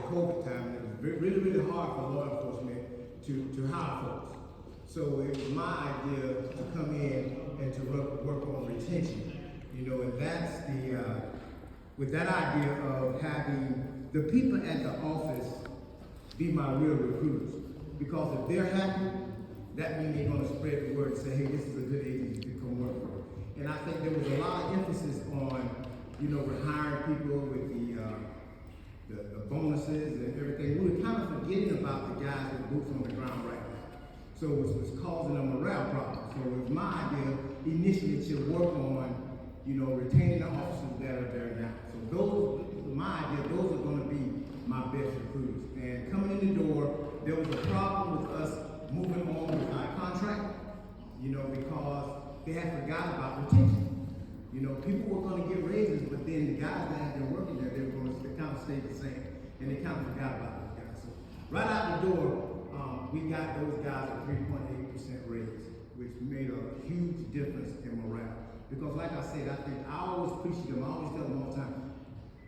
COVID time, and it was really, really hard for law enforcement to hire folks. So it was my idea to come in and to work on retention, and that's with that idea of having the people at the office be my real recruiters. Because if they're happy, that means they're going to spread the word and say, hey, this is a good agency to come work for. And I think there was a lot of emphasis on, we're hiring people with the bonuses and everything. We were kind of forgetting about the guys with boots on the ground right now. So it was causing a morale problem. So it was my idea initially to work on, retaining the officers that are there now. So those are going to be my best recruiters. And coming in the door, there was a problem with us moving on with our contract, because they had forgot about retention. People were going to get raises, but then the guys that had been working there, they were going to kind of stay the same. And they kind of forgot about those guys. So right out the door, we got those guys a 3.8% raise, which made a huge difference in morale. Because like I said, I always preach to them, I always tell them all the time,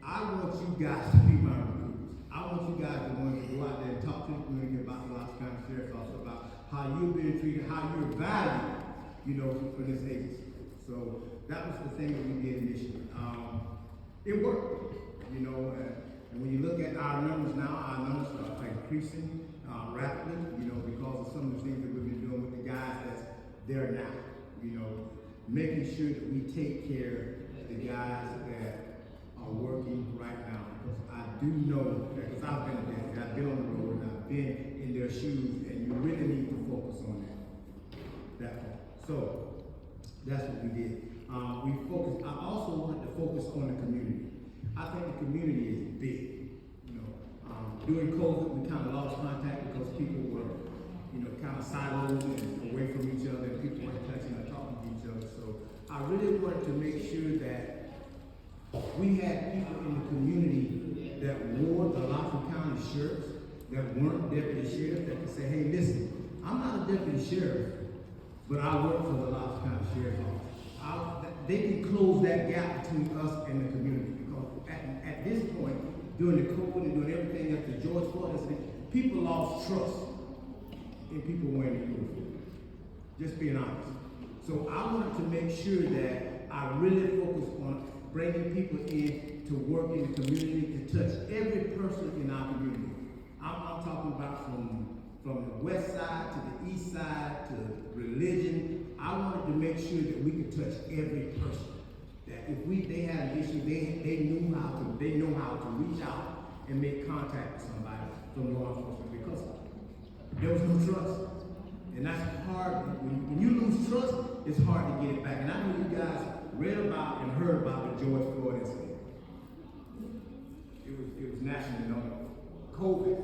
I want you guys to be my recruiters. I want you guys to want to go out there and talk to the community about the Alachua County Sheriff's Office, about how you're being treated, how you're valued, for this agency. So that was the thing that we did initially. It worked, and when you look at our numbers now, our numbers are increasing rapidly, because of some of the things that we've been doing with the guys that's there now, making sure that we take care of the guys that are working right now. Because I do know, because I've been there, I've been on the road, and I've been in their shoes, and you really need to focus on that part. So that's what we did. I also wanted to focus on the community. I think the community is big. During COVID, we kind of lost contact because people were, kind of siloed and away from each other, and people weren't touching or talking to each other. So I really wanted to make sure that we had people in the community that wore the Alachua County shirts, that weren't deputy sheriffs, that could say, hey, listen, I'm not a deputy sheriff, but I work for the Alachua County Sheriff's Office. They can close that gap between us and the community, because at this point, during the COVID and doing everything after George Floyd incident, people lost trust in people wearing the uniform. Just being honest. So I wanted to make sure that I really focused on bringing people in to work in the community, to touch every person in our community. I'm talking about from the west side to the east side to religion. I wanted to make sure that we could touch every person. That if they had an issue, they know how to reach out and make contact with somebody from law enforcement, because there was no trust. And that's hard. When you lose trust, it's hard to get it back. And I know you guys read about and heard about the George Floyd incident. It was nationally known. COVID,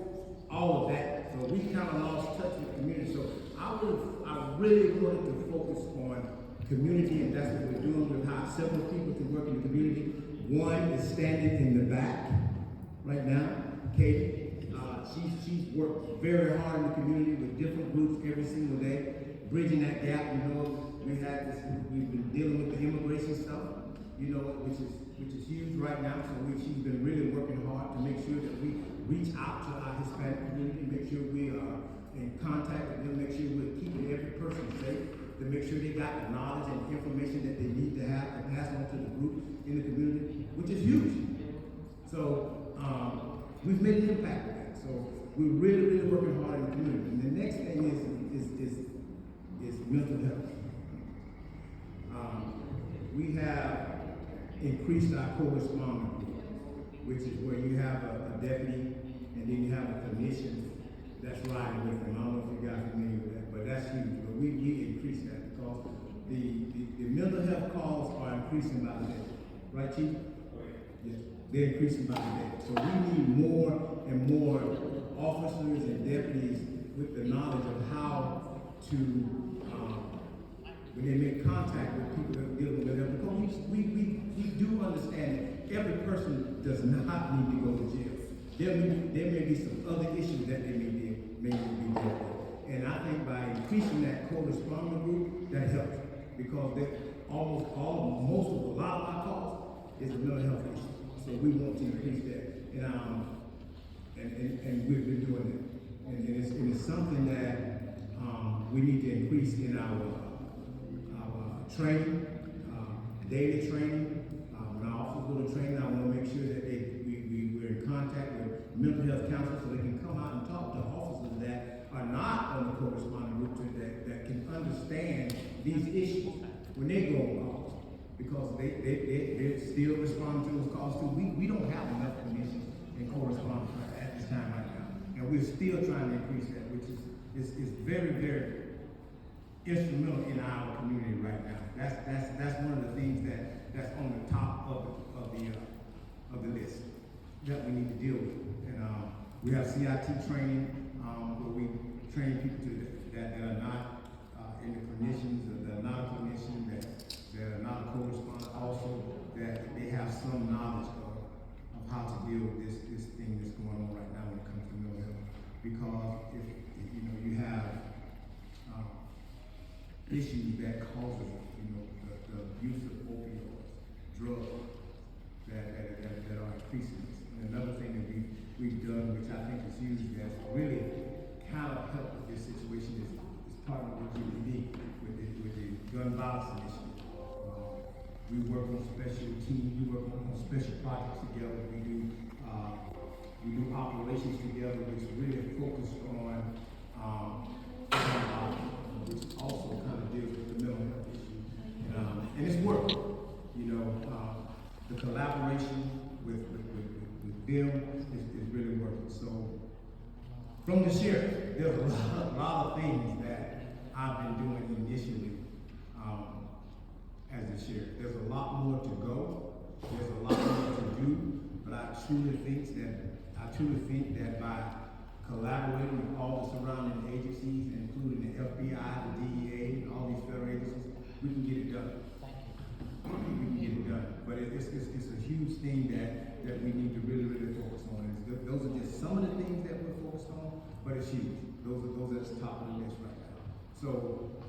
all of that. So we kind of lost touch with the community. So I really wanted to focus on community, and that's what we're doing. We've hired several people to work in the community. One is standing in the back right now, Katie. She's worked very hard in the community with different groups every single day, bridging that gap. We've been dealing with the immigration stuff, which is huge right now. So she's been really working hard to make sure that we reach out to our Hispanic community, make sure we are in contact with them, make sure we're keeping every person safe, to make sure they got the knowledge and information that they need to have to pass on to the group in the community, which is huge. So we've made an impact with that. So we're really, really working hard in the community. And the next thing is mental health. We have increased our co-responder group, which is where you have a deputy and then you have a clinician that's riding with them. I don't know if you guys are familiar with that, but that's huge. But we increased that because the mental health calls are increasing by the day. Right, Chief? Yes. They're increasing by the day. So we need more and more officers and deputies with the knowledge of how to, when they make contact with people that are dealing with them, because we do understand that every person does not need to go to jail. There may be some other issues that they may need to be dealt with. And I think by increasing that co-responder group, that helps. Because a lot of our calls is a mental health issue. So we want to increase that. And and we've been doing it. And it's something that we need to increase in our training, daily training. When our officers go to training, I want to make sure that we're in contact with mental health counselors so they can come out and talk to officers that are not on the corresponding route that can understand these issues when they go on calls. Because they still respond to those calls too. We don't have enough clinicians and correspondents at this time right now. And we're still trying to increase that, which is very, very instrumental in our community right now. That's one of the things that's on the top of the list that we need to deal with. And we have CIT training where we train people that are not in the clinicians, or that are not a clinician, that are not a correspondent, also that they have some knowledge of how to deal with this thing that's going on right now when it comes to mental health. Because if you have issues that causes the use of opioids, drugs that are increasing. And another thing that we've done, which I think is huge, that's really kind of helped with this situation is part of what you need with the gun violence initiative. We work on special teams, we work on special projects together. We do operations together, which really focus on which also kind of deals with the mental health issue. And it's working. The collaboration with them is really working. So from the sheriff, there's a lot of things that I've been doing initially as the sheriff. There's a lot more to go. There's a lot more to do. But I truly think that by collaborating with all the surrounding agencies, including the FBI, the DEA, and all these federal agencies, we can get it done. We can get it done. But it's a huge thing that we need to really, really focus on. Those are just some of the things that we're focused on, but it's huge. Those are at the top of the list right now. So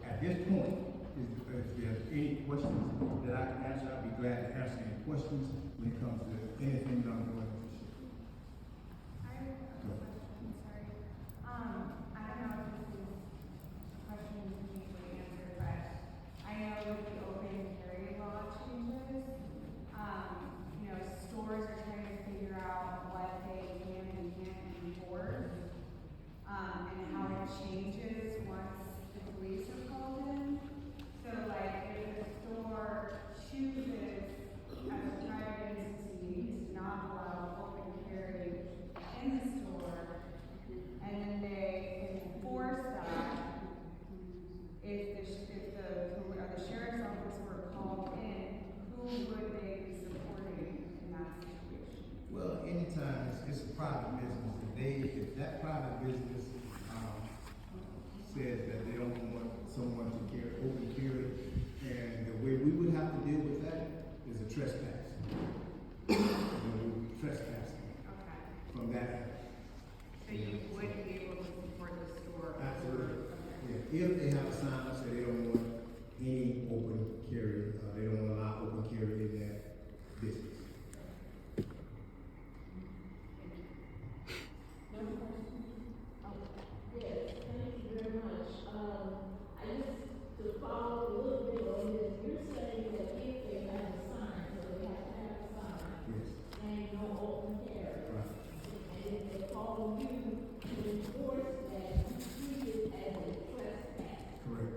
at this point, if there's any questions that I can answer, I'd be glad to answer any questions when it comes to anything that I'm doing for sure. I have a question, sorry. I don't know if this is a question you can usually answer, but I know with the open carry law changes, stores are trying to figure out what they can and can't enforce, and how it changes once the police are called in. So like if the store chooses as a private entity to not allow open carry in the store, and then they enforce that, if the sheriff's office were called in, who would they be supporting in that situation? Well, anytime it's a private business, if that private business says that they don't want someone to open carry, and the way we would have to deal with that is a trespass. Trespassing. Okay. From that. So you would be able to support the store? Absolutely. Okay. Yeah. If they have a sign that say they don't want any open carry, they don't want to allow open carry in their business. Yes, thank you very much. I just, to follow a little bit on this, you're saying that if they have a sign, so they have to have a sign, Yes. saying no open carry. Right. And if they follow you to enforce that, you treat it as a trespass. Correct.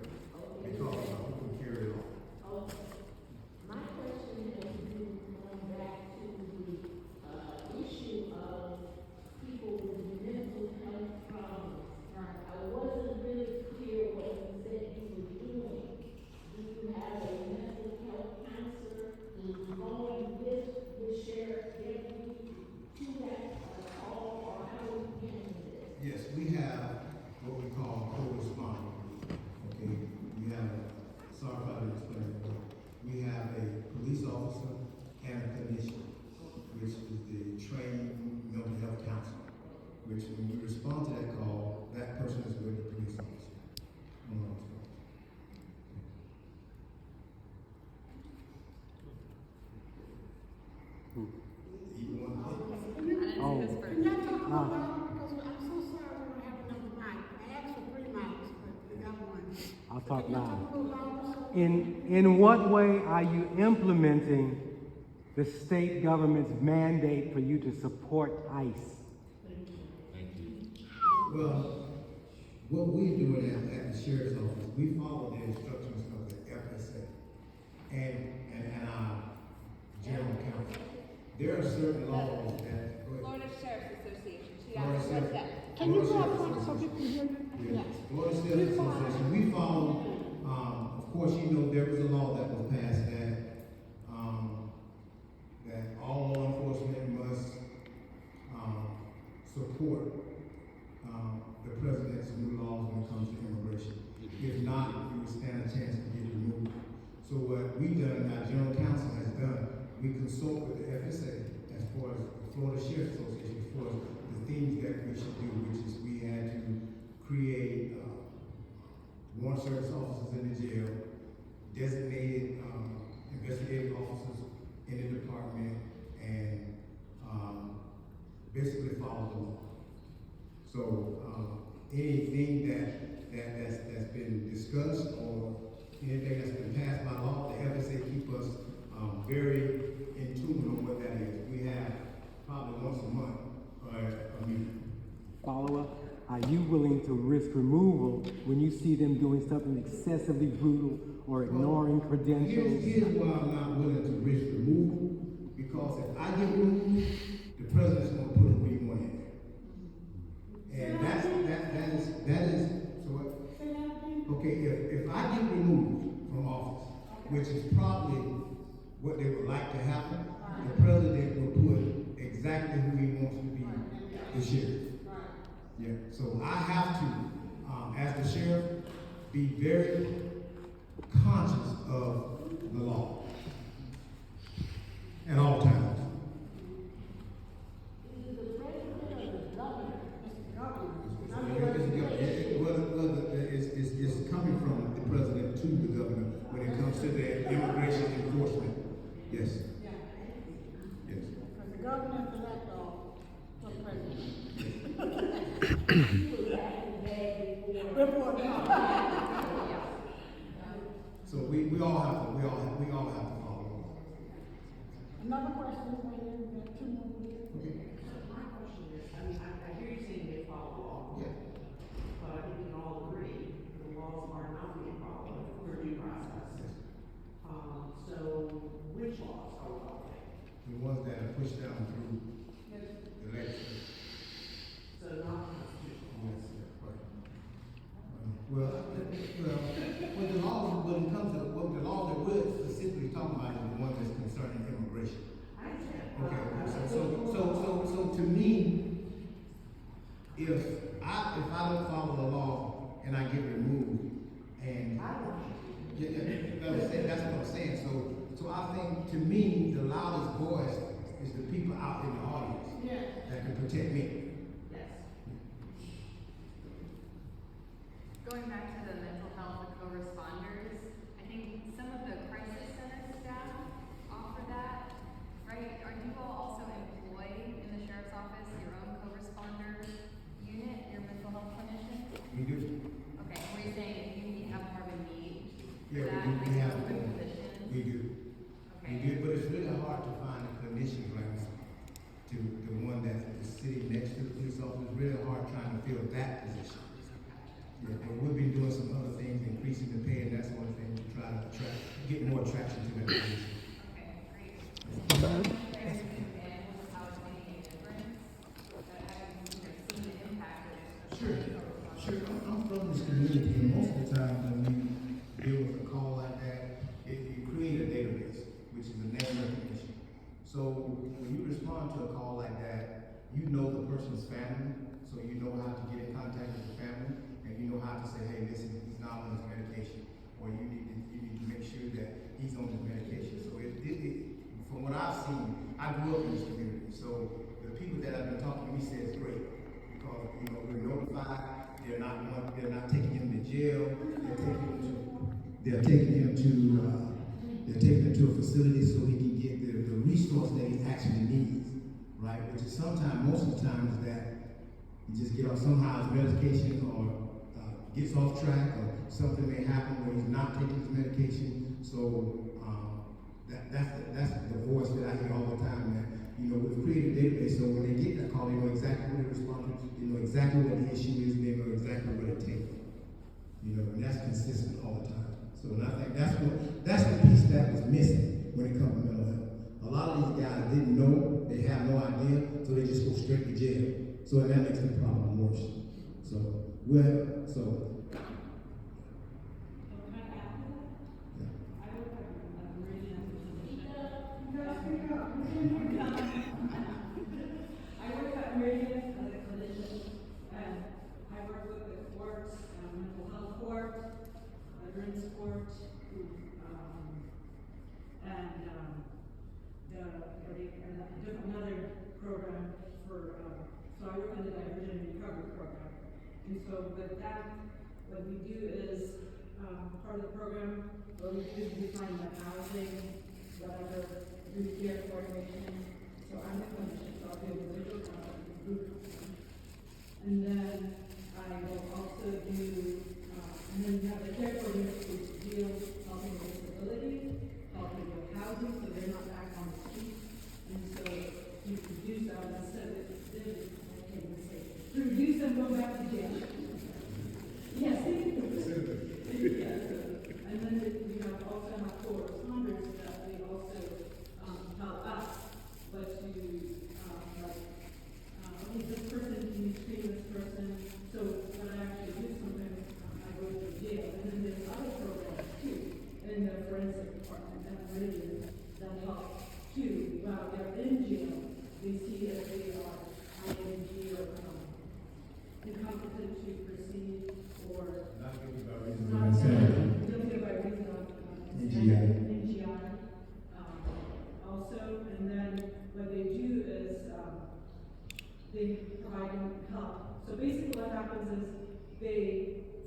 talk loud. In what way are you implementing the state government's mandate for you to support ICE? Well, what we're doing at the sheriff's office, we follow the instructions of the FSA and our general counsel. There are certain laws that. Florida Sheriff's Association. She Florida asked, what's that? Can you go up front so people can hear you? Yeah. Florida Sheriff's Association, we follow, of course, you know, there was a law that was passed that all law enforcement must, support, the president's new laws when it comes to immigration. If not, you would stand a chance to get removed. So what we done, our general counsel has done, we consult with the FSA as far as the Florida Sheriff's Association, as far as the things that we should do, which is we had to create warrant service officers in the jail, designated investigative officers in the department, and basically follow the law. So anything that's been discussed or anything that's been passed by law, the FSA keep us very in tune on what that is. We have probably once a month a meeting. Follow up. Are you willing to risk removal when you see them doing something excessively brutal or ignoring credentials? Here's why I'm not willing to risk removal, because if I get removed, the president's gonna put who he want in there. And that is, so what? Okay, if I get removed from office, which is probably what they would like to happen, the president will put exactly who he wants to be the sheriff. Yeah, so I have to, as the sheriff, be very conscious of the law at all times. It's coming from the president to the governor when it comes to the immigration enforcement. Yes. Yes. Because the governor select all for president. So we all have to follow. Another question, we got 2 more minutes. Okay. My question is, I hear you saying they follow the law, Yeah. but I think we can all agree the laws are not being followed for due process. So which laws are we following? The ones that are pushed down through the legislature. So not constitutional. Yes, sir. Right. Well, the laws, when it comes to, what the law that we're specifically talking about is the one that's concerning immigration. I understand. Okay, so to me, if I don't follow the law and I get removed, and I want you to. that's what I'm saying. So I think, to me, the loudest voice is the people out in the audience that can protect me. Yes. Going back to the mental health co-responders, I think some of the crisis center staff offer that, right? Are you all also employed in the sheriff's office, your own co-responder unit, your mental health clinician? We do. Okay, were you saying if you have more of a need for Yeah, that, we like have. open positions? We do. Okay. We do, but it's really hard to find a clinician right now. To the one that is sitting next to the police officer, it's really hard trying to fill that position. Yeah, but we've been doing some other things, increasing the pay and that sort of thing, to try to get more traction to that position. Okay, great. And how it's making a difference, that having, seen the impact of Sure. I'm from this community, and most of the time when we deal with a call like that, you create a database, which is a name recognition. So when you respond to a call like that, you know the person's family, so you know how to get in contact with the family, and you know how to say, hey, listen, he's not on his medication, or you need to make sure that he's on his medication. So from what I've seen, I grew up in this community, so the people that have been talking to me say it's great, because we're notified. They're not taking him to jail. They're taking him to a facility so he can get the resource that he actually needs, right? Which is most of the time is that you just get on somehow his medication or gets off track or something may happen where he's not taking his medication. So that's the voice that I hear all the time. That we've created a database so when they get that call, they know exactly what to respond to, they know exactly what the issue is, and they know exactly what to take. And that's consistent all the time. So and I think that's the piece that was missing when it comes to mental health. A lot of these guys didn't know, they have no idea, so they just go straight to jail. So that makes the problem worse. So I work at Meridian as a clinician, and I work with the courts, mental health court, veterans court, another program for, so I work in the diversion and recovery program. And so with that, what we do is, part of the program, what we do is we find the housing, whatever, do care coordination. So I'm a clinician, so I'll do individual group. And then I will also do, and then we have the care coordinators who deal helping with disability, helping with housing, so they're not back on the street. And so you reduce that instead of reduce them, go back to jail. Yes, and then we have also have co-responders that they also help us, but to okay, this person, can you screen this person? So what I actually do sometimes, I go to jail, and then there's other programs too, in the forensic department at Meridian that help too. While they're in jail, they see that they are ING or incompetent to proceed or not guilty by reason of not insanity. guilty by reason of NGI. Also, and then what they do is they provide them help. So basically what happens is they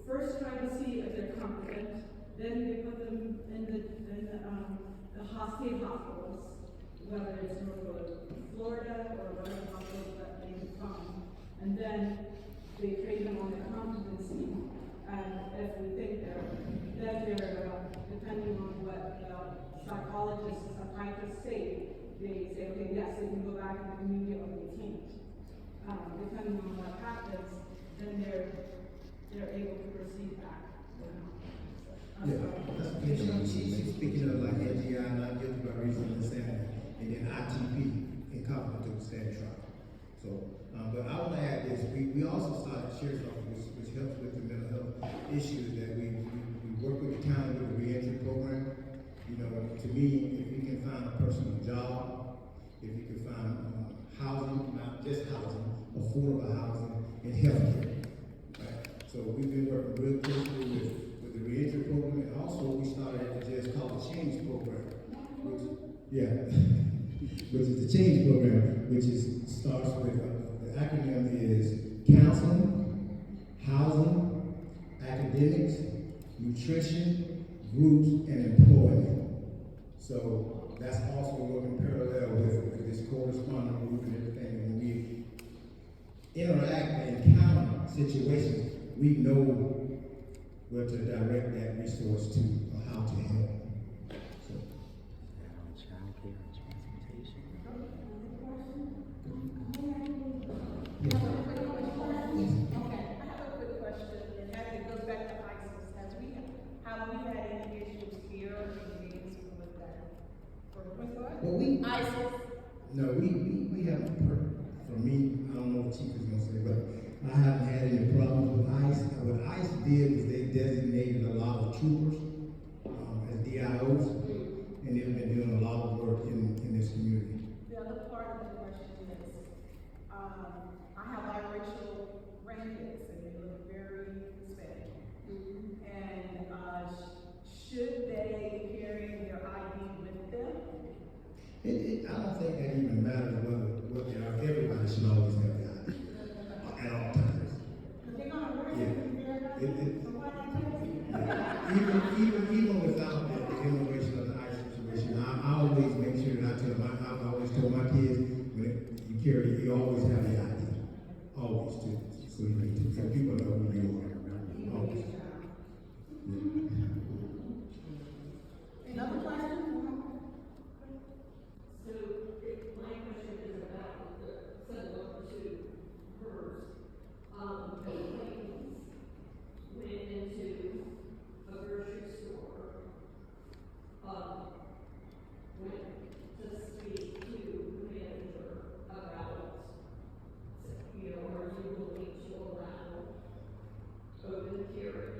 first try to see if they're competent, then they put them in the state hospitals, whether it's North Florida or whatever hospitals that they can find. And then they train them on their competency, and if we think they're, depending on what psychologists, psychiatrists say, they say, okay, yes, they can go back in the community or they can't. Depending on what happens, then they're able to proceed back. She's speaking of like NGI, not guilty by reason of insanity, and then ITP, incompetent to stand trial. So, but I want to add this. We also started Sheriff's Office, which helps with the mental health issues that we work with the county with the reentry program. To me, if we can find a person a job, if you can find housing, not just housing, affordable housing, and healthcare. Right? So we've been working real closely with the reentry program, and also we started at the just called the Change Program, which is the Change Program, which starts with the acronym is counseling, housing, academics, nutrition, groups, and employment. So that's also working parallel with this corresponding group and everything. And when we interact and encounter situations, we know where to direct that resource to or how to help. So. Child care and transportation. Yes. Okay, I have a quick question, and as it goes back to ISIS, have we had any issues here in meetings with that? Well, ISIS? No, we haven't, for me, I don't know what Chief is gonna say, but I haven't had any problems with ICE. What ICE did was they designated a lot of troopers as DIOs, and they've been doing a lot of work in this community. The other part of the question is, I have biracial grandkids, and they look very Hispanic. And should they carry their ID with them? I don't think that even matters what they are. Everybody should always have the ID at all times. They're gonna work Yeah. with Even without the immigration of the ICE situation, I always make sure that I've always told my kids, when you always have the ID. Always too. So people know who you are. Always. Another question? So, if my question is about the similar to hers, ladies went into a grocery store, went to speak to the manager about, you know, are you willing to allow open carry?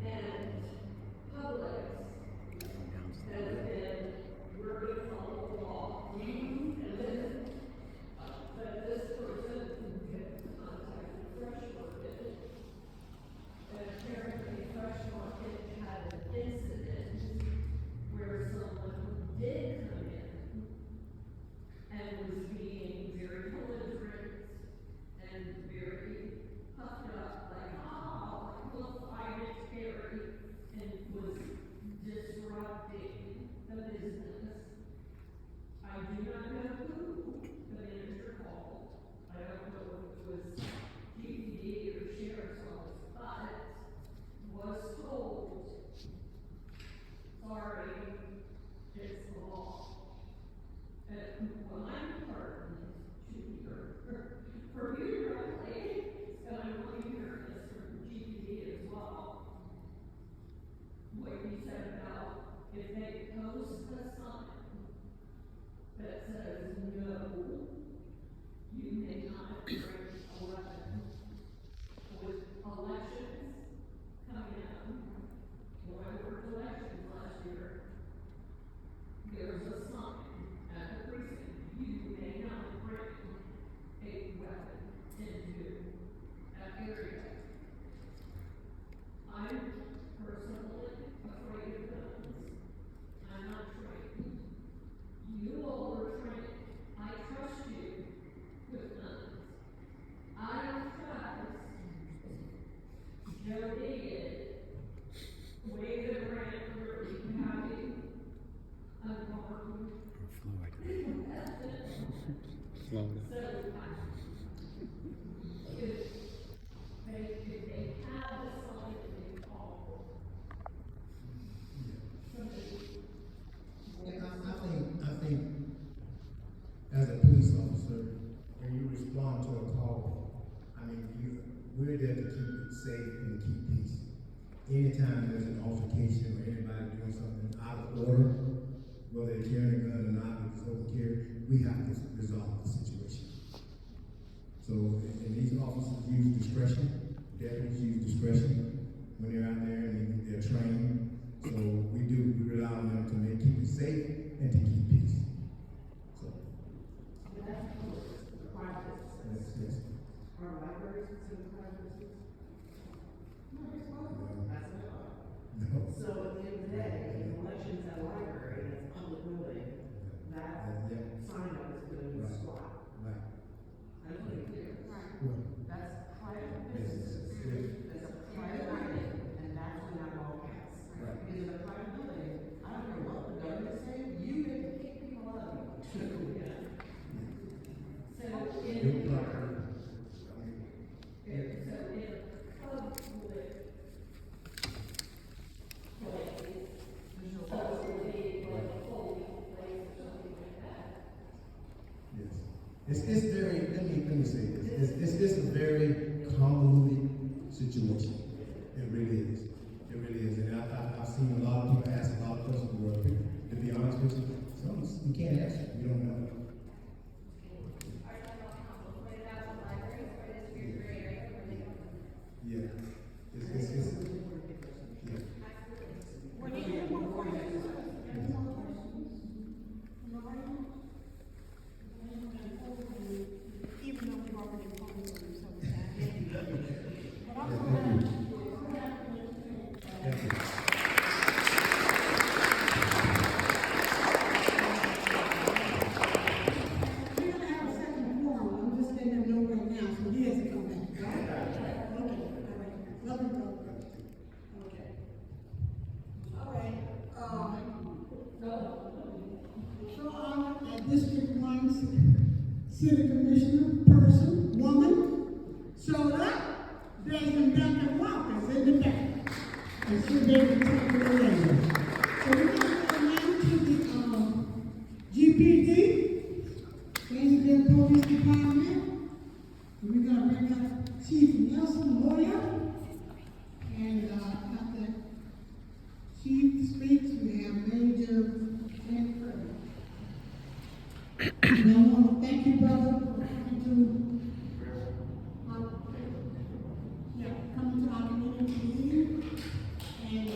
And Publix has been, we're gonna follow the law. And then, but this person contacted Fresh Market, and apparently Fresh Market had an incident where someone did come in and was being very belligerent and very puffed up, like, look, I get scary, and was disrupting the business. I do not know who the manager called. I don't know if it was TPD or sheriff's office, but was told, sorry, it's the law. And what I'm heartened to hear from you directly, and I'm really hearing this from GPD as well, what you said about if they post a sign that says, no, you may not bring a weapon. With elections coming up, when I worked elections last year, there's a sign at the precinct, you may not bring a weapon into that area. I'm personally afraid of guns. I'm not trained. You all are trained. I trust you with guns. I don't trust Joe Diggett, Wade and Ranford having unarmed weapons. Florida. So, if they have a sign that they call somebody. I think as a police officer, when you respond to a call, I mean, we're there to keep it safe and keep peace. Anytime there's an altercation or anybody doing something out of order, whether they're carrying a gun or not, if it's over carry, we have to resolve the situation. So, and these officers use discretion, deputies use discretion when they're out there and they're trained. So we rely on them to keep it safe and to keep peace. So. Yes. Are libraries considered private? No. So at the end of the day, if elections at a library, and it's a public building, that sign up is gonna be squat. Right. I just want to be clear. Well, That's private business. It's a private building, and that's when that law counts. Right. Because in a private building, I don't care what the government is saying, you get to kick people out of it. So Your in, property. so in a public place, like a polling place or something like that. Yes. It's very, let me say this. It's a very convoluted situation. It really is. It really is. And I've seen a lot of people ask a lot of questions. Well, to be honest with you, some you can't answer. You don't know. Yeah. It's yeah. Even though we've already posed them, so but I'm Thank going you. Thank you. We're gonna have a second forum, I'm just letting them know right now, so he has to come back, right? Okay, all right, love you, brother. Okay. All right, so I'm a District 1 City Commissioner, person, woman, showed up, there's some backup walkers in the back. and should be able to take it away. So we're going to go now to the GPD, Gainesville Police Department. And we're going to bring up Chief Nelson Moyer. And after Chief speaks, we have Major Frank Kirby. And I want to thank you, brother, for coming to our community meeting. And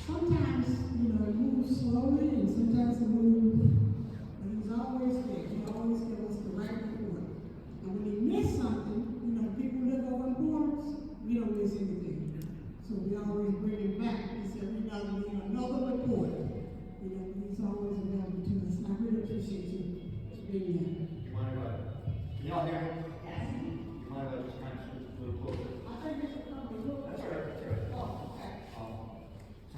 sometimes, it moves slowly and sometimes it moves, but he's always there. He always gives us the right report. And when he miss something, people live over in Florence, we don't miss anything. So we always bring him back. He said, we got to need another report. He's always available to us. I really appreciate you being here. You mind if can y'all hear me? Yes. You mind if I just kind of switch a little closer? I think it's coming. That's all right, that's all right. Oh, okay. So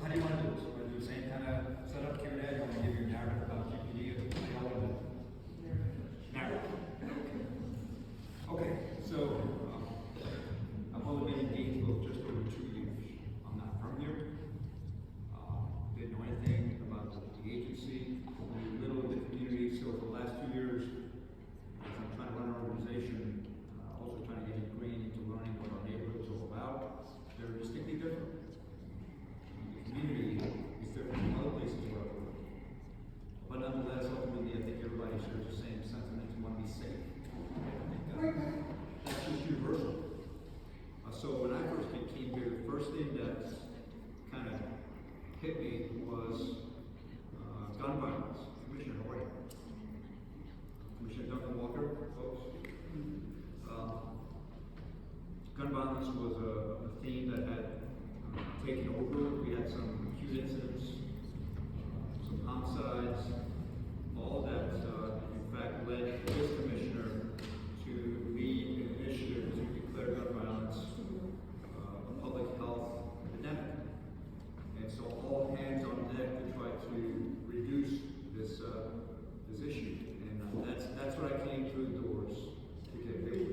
how do you want to do this? You want to do the same kind of setup, Q&A? You want to give your narrative about GPD? How do y'all want to do it? Narrative. Okay, so I've only been in Gainesville just over 2 years. I'm not from here. Didn't know anything about the agency, knew little of the community. So for the last 2 years, as I'm trying to run an organization, also trying to get ingrained into learning what our neighborhood is all about, they're distinctly different. The community is different from other places where I work. But nonetheless, ultimately, I think everybody shares the same sentiment to want to be safe. I think that's just universal. So when I first came here, the first thing that kind of hit me was gun violence. Commissioner, how are you? Commissioner Duncan Walker, folks. Gun violence was a theme that had taken over. We had some acute incidents, some homicides, all that in fact led this commissioner to lead an initiative to declare gun violence a public health epidemic. And so all hands on deck to try to reduce this issue. And that's what I came through the doors to get hit with.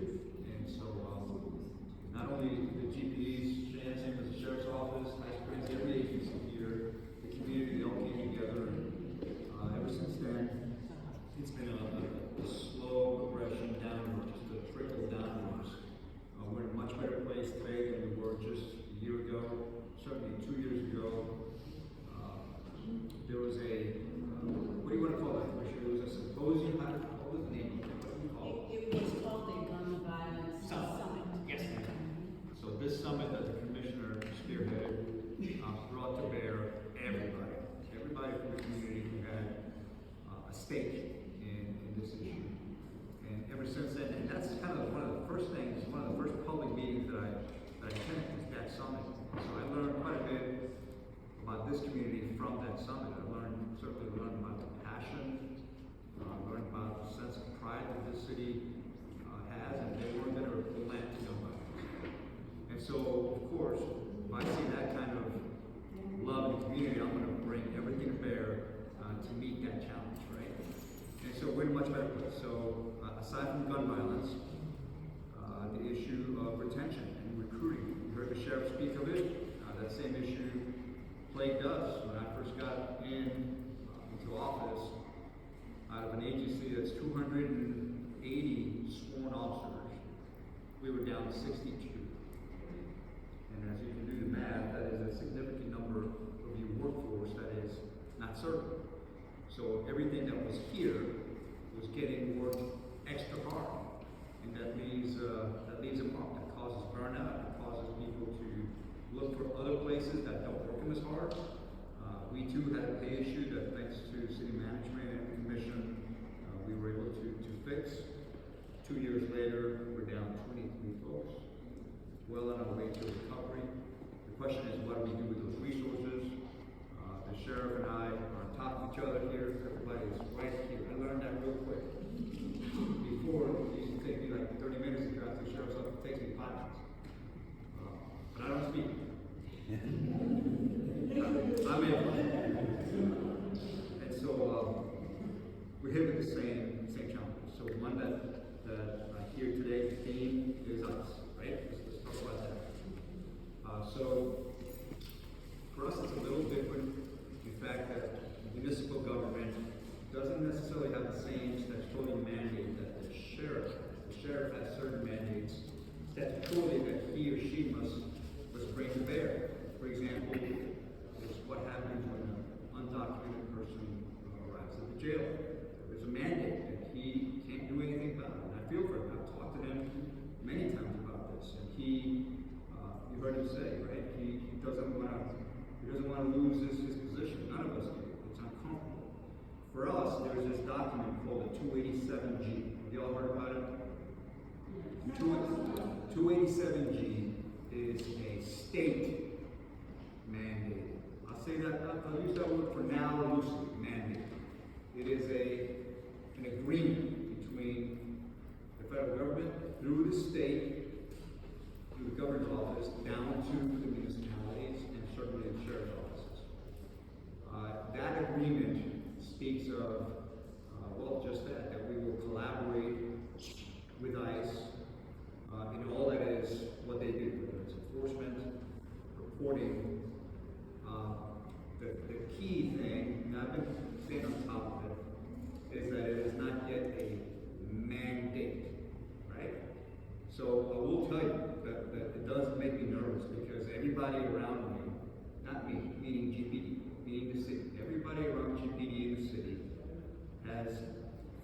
And so not only the GPD's, same as the Sheriff's Office, High Springs, every agency here, the community, they all came together. And ever since then, it's been a slow progression downward, just a trickle downwards. We're in a much better place today than we were just a year ago, certainly 2 years ago. There was a, what do you want to call that, Commissioner? There was a symposium, what was the name of it? What do you call it? It was called the Gun Violence Summit. Yes, ma'am. So this summit that the Commissioner spearheaded brought to bear everybody from the community who had a stake in this issue. And ever since then, and that's kind of one of the first things, one of the first public meetings that I attended was that summit. So I learned quite a bit about this community from that summit. I certainly learned about the passion, learned about the sense of pride that this city has, and they weren't going to relent to nobody. And so, of course, if I see that kind of love in the community, I'm going to bring everything to bear to meet that challenge, right? And so we're in a much better place. So aside from gun violence, the issue of retention and recruiting. You heard the sheriff speak of it. That same issue plagued us when I first got into office. Out of an agency that's 280 sworn officers, we were down to 62. And as you can do the math, that is a significant number of your workforce that is not serving. So everything that was here was getting worked extra hard. And that leaves a mark that causes burnout, that causes people to look for other places that don't work them as hard. We too had a pay issue that, thanks to city management and the commission, we were able to fix. 2 years later, we're down 23 folks, well on our way to recovery. The question is, what do we do with those resources? The sheriff and I are on top of each other here. Everybody is right here. I learned that real quick. Before, it used to take me like 30 minutes to drive to the sheriff's office. It takes me 5 minutes. But I don't speak. I'm in. And so we're here with the same challenges. So one that here today, the theme is us, right? Let's talk about that. So certain mandates statutorily that he or she must bring to bear. For example, is what happens when an undocumented person arrives at the jail. There's a mandate that he can't do anything about it. And I feel for him. I've talked to him many times about this, and you heard him say, right? He doesn't want to lose his position. None of us do. It's uncomfortable. For us, there's this document called the 287G. Have y'all heard about it? 287G is a state mandate. I'll say that, I'll use that word for now loosely, mandate. It is an agreement between the federal government through the state, through the governor's office, down to the municipalities, and certainly the sheriff's offices. That agreement speaks of, just that we will collaborate with ICE in all that is what they do, whether it's enforcement, reporting. The key thing, and I've been staying on top of it, is that it is not yet a mandate, right? So I will tell you that it does make me nervous because everybody around me, not me, meaning GPD, meaning the city, everybody around GPD in the city has,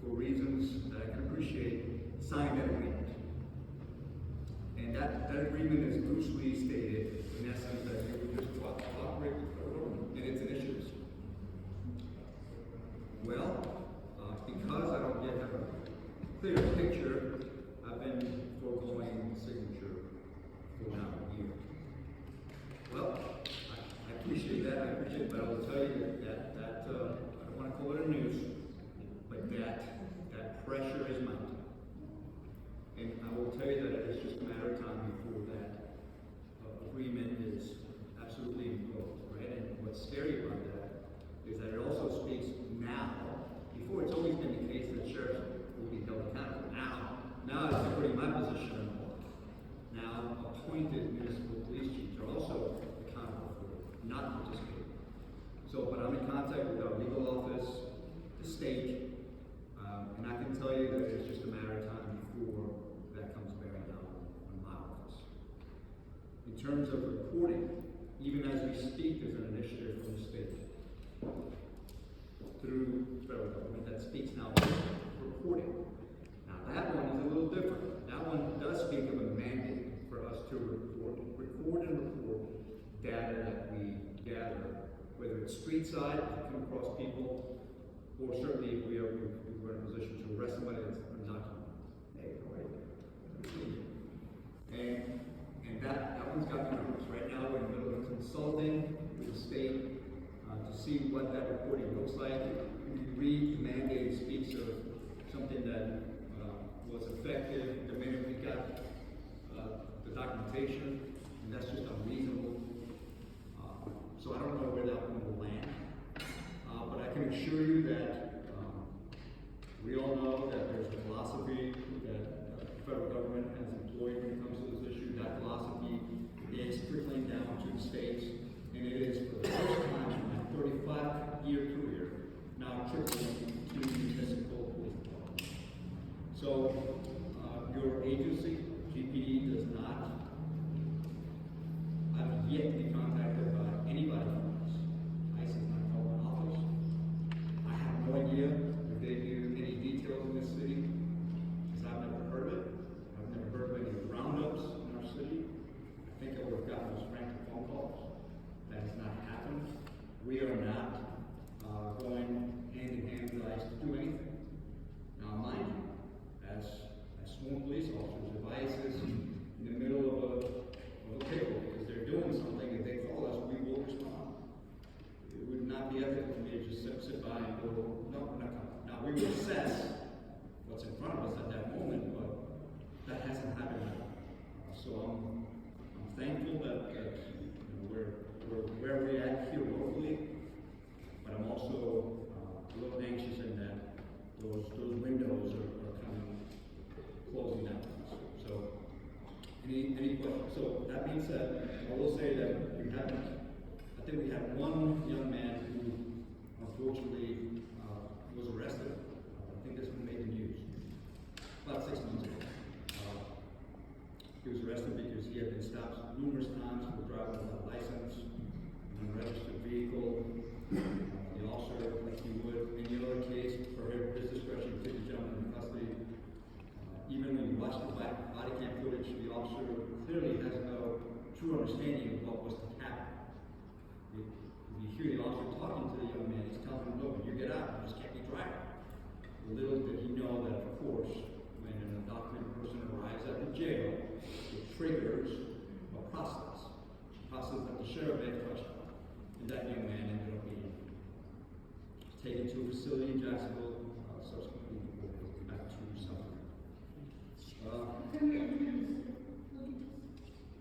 for reasons that I can appreciate, signed that agreement. And that agreement is loosely stated, in essence, that it would just cooperate with the government and its initiatives. Well, because I don't yet have a clear picture, I've been foregoing signature for now a year. Well, I appreciate that, but I will tell you that I don't want to call it a news, but that pressure is mounting. And I will tell you that it is just a matter of time before that agreement is absolutely imposed, right? And what's scary about that is that it also speaks now. Before, it's always been the case that sheriffs will be held accountable. Now it's putting my position on hold. Now, appointed municipal police chiefs are also accountable for not participating. So, but I'm in contact with our legal office, the state, and I can tell you that it's just a matter of time before that comes bearing down on my office. In terms of reporting, even as we speak, there's an initiative from the state through the federal government that speaks now about reporting. Now that one is a little different. That one does speak of a mandate for us to record and report data that we gather, whether it's street side, if we come across people, or certainly if we're in a position to arrest somebody that's undocumented. Hey, all right. And that one's got me nervous. Right now we're in the middle of consulting with the state to see what that reporting looks like. If you read the mandate, it speaks of something that was effective the minute we got the documentation, and that's just unreasonable. So I don't know where that one will land, but I can assure you that we all know that there's a philosophy that the federal government has employed when it comes to this issue. That philosophy is trickling down to the states, and it is for the first time in my 35-year career now trickling to municipal police departments. So your agency, GPD, does not have yet been contacted by anybody from us. ICE has not called my office. I have no idea if they do any details in this city, because I've never heard of it. I've never heard of any roundups in our city. I think I would have gotten those frantic phone calls. That has not happened. We are not going hand in hand with ICE to do anything. Now, mind you, as sworn police officers, if ICE is in the middle of a pickle because they're doing something, if they call us, we will respond. It would not be ethical for me to just sit by and go, no, we're not coming. Now, we will assess what's in front of us at that moment, but that hasn't happened yet. So I'm thankful that we're where we're at here locally, but I'm also a little anxious in that those windows are coming, closing down. So, any questions? So that being said, I will say that I think we had one young man who unfortunately was arrested. I think this one made the news about 6 months ago. He was arrested because he had been stopped numerous times for driving without license, an unregistered vehicle. The officer, like he would any other case, for his discretion, took the gentleman in custody. Even when you watch the body cam footage, the officer clearly has no true understanding of what was to happen. If you hear the officer talking to the young man, he's telling him, look, when you get out, you just can't be driving. Little did he know that, of course, when an undocumented person arrives at the jail, it triggers a process that the sheriff had touched on. And that young man ended up being taken to a facility in Jacksonville, subsequently back to South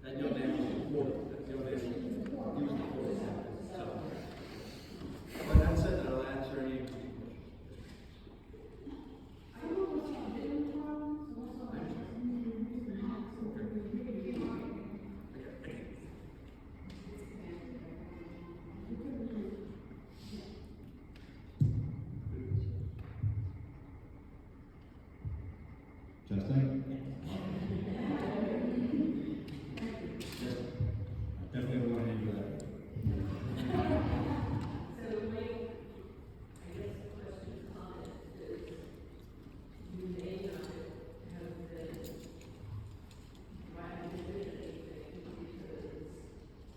that young man was deported. That young man, he was deported. So, but that said, I'll answer any questions. Justin? Yes. I definitely want to answer that. So, Mike, I guess the question or comment is, you may not have been driving with anything because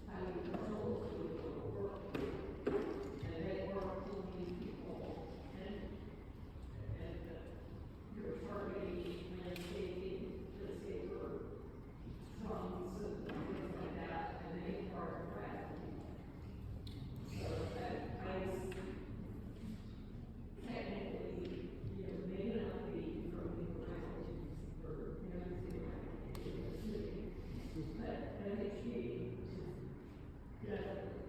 highway patrol would go to work, and they were pulling people, and you're targeting landscaping, because they were drums and things like that, and they are trafficking. So that ICE technically, may not be roaming around or everything like in the city, but MHP is definitely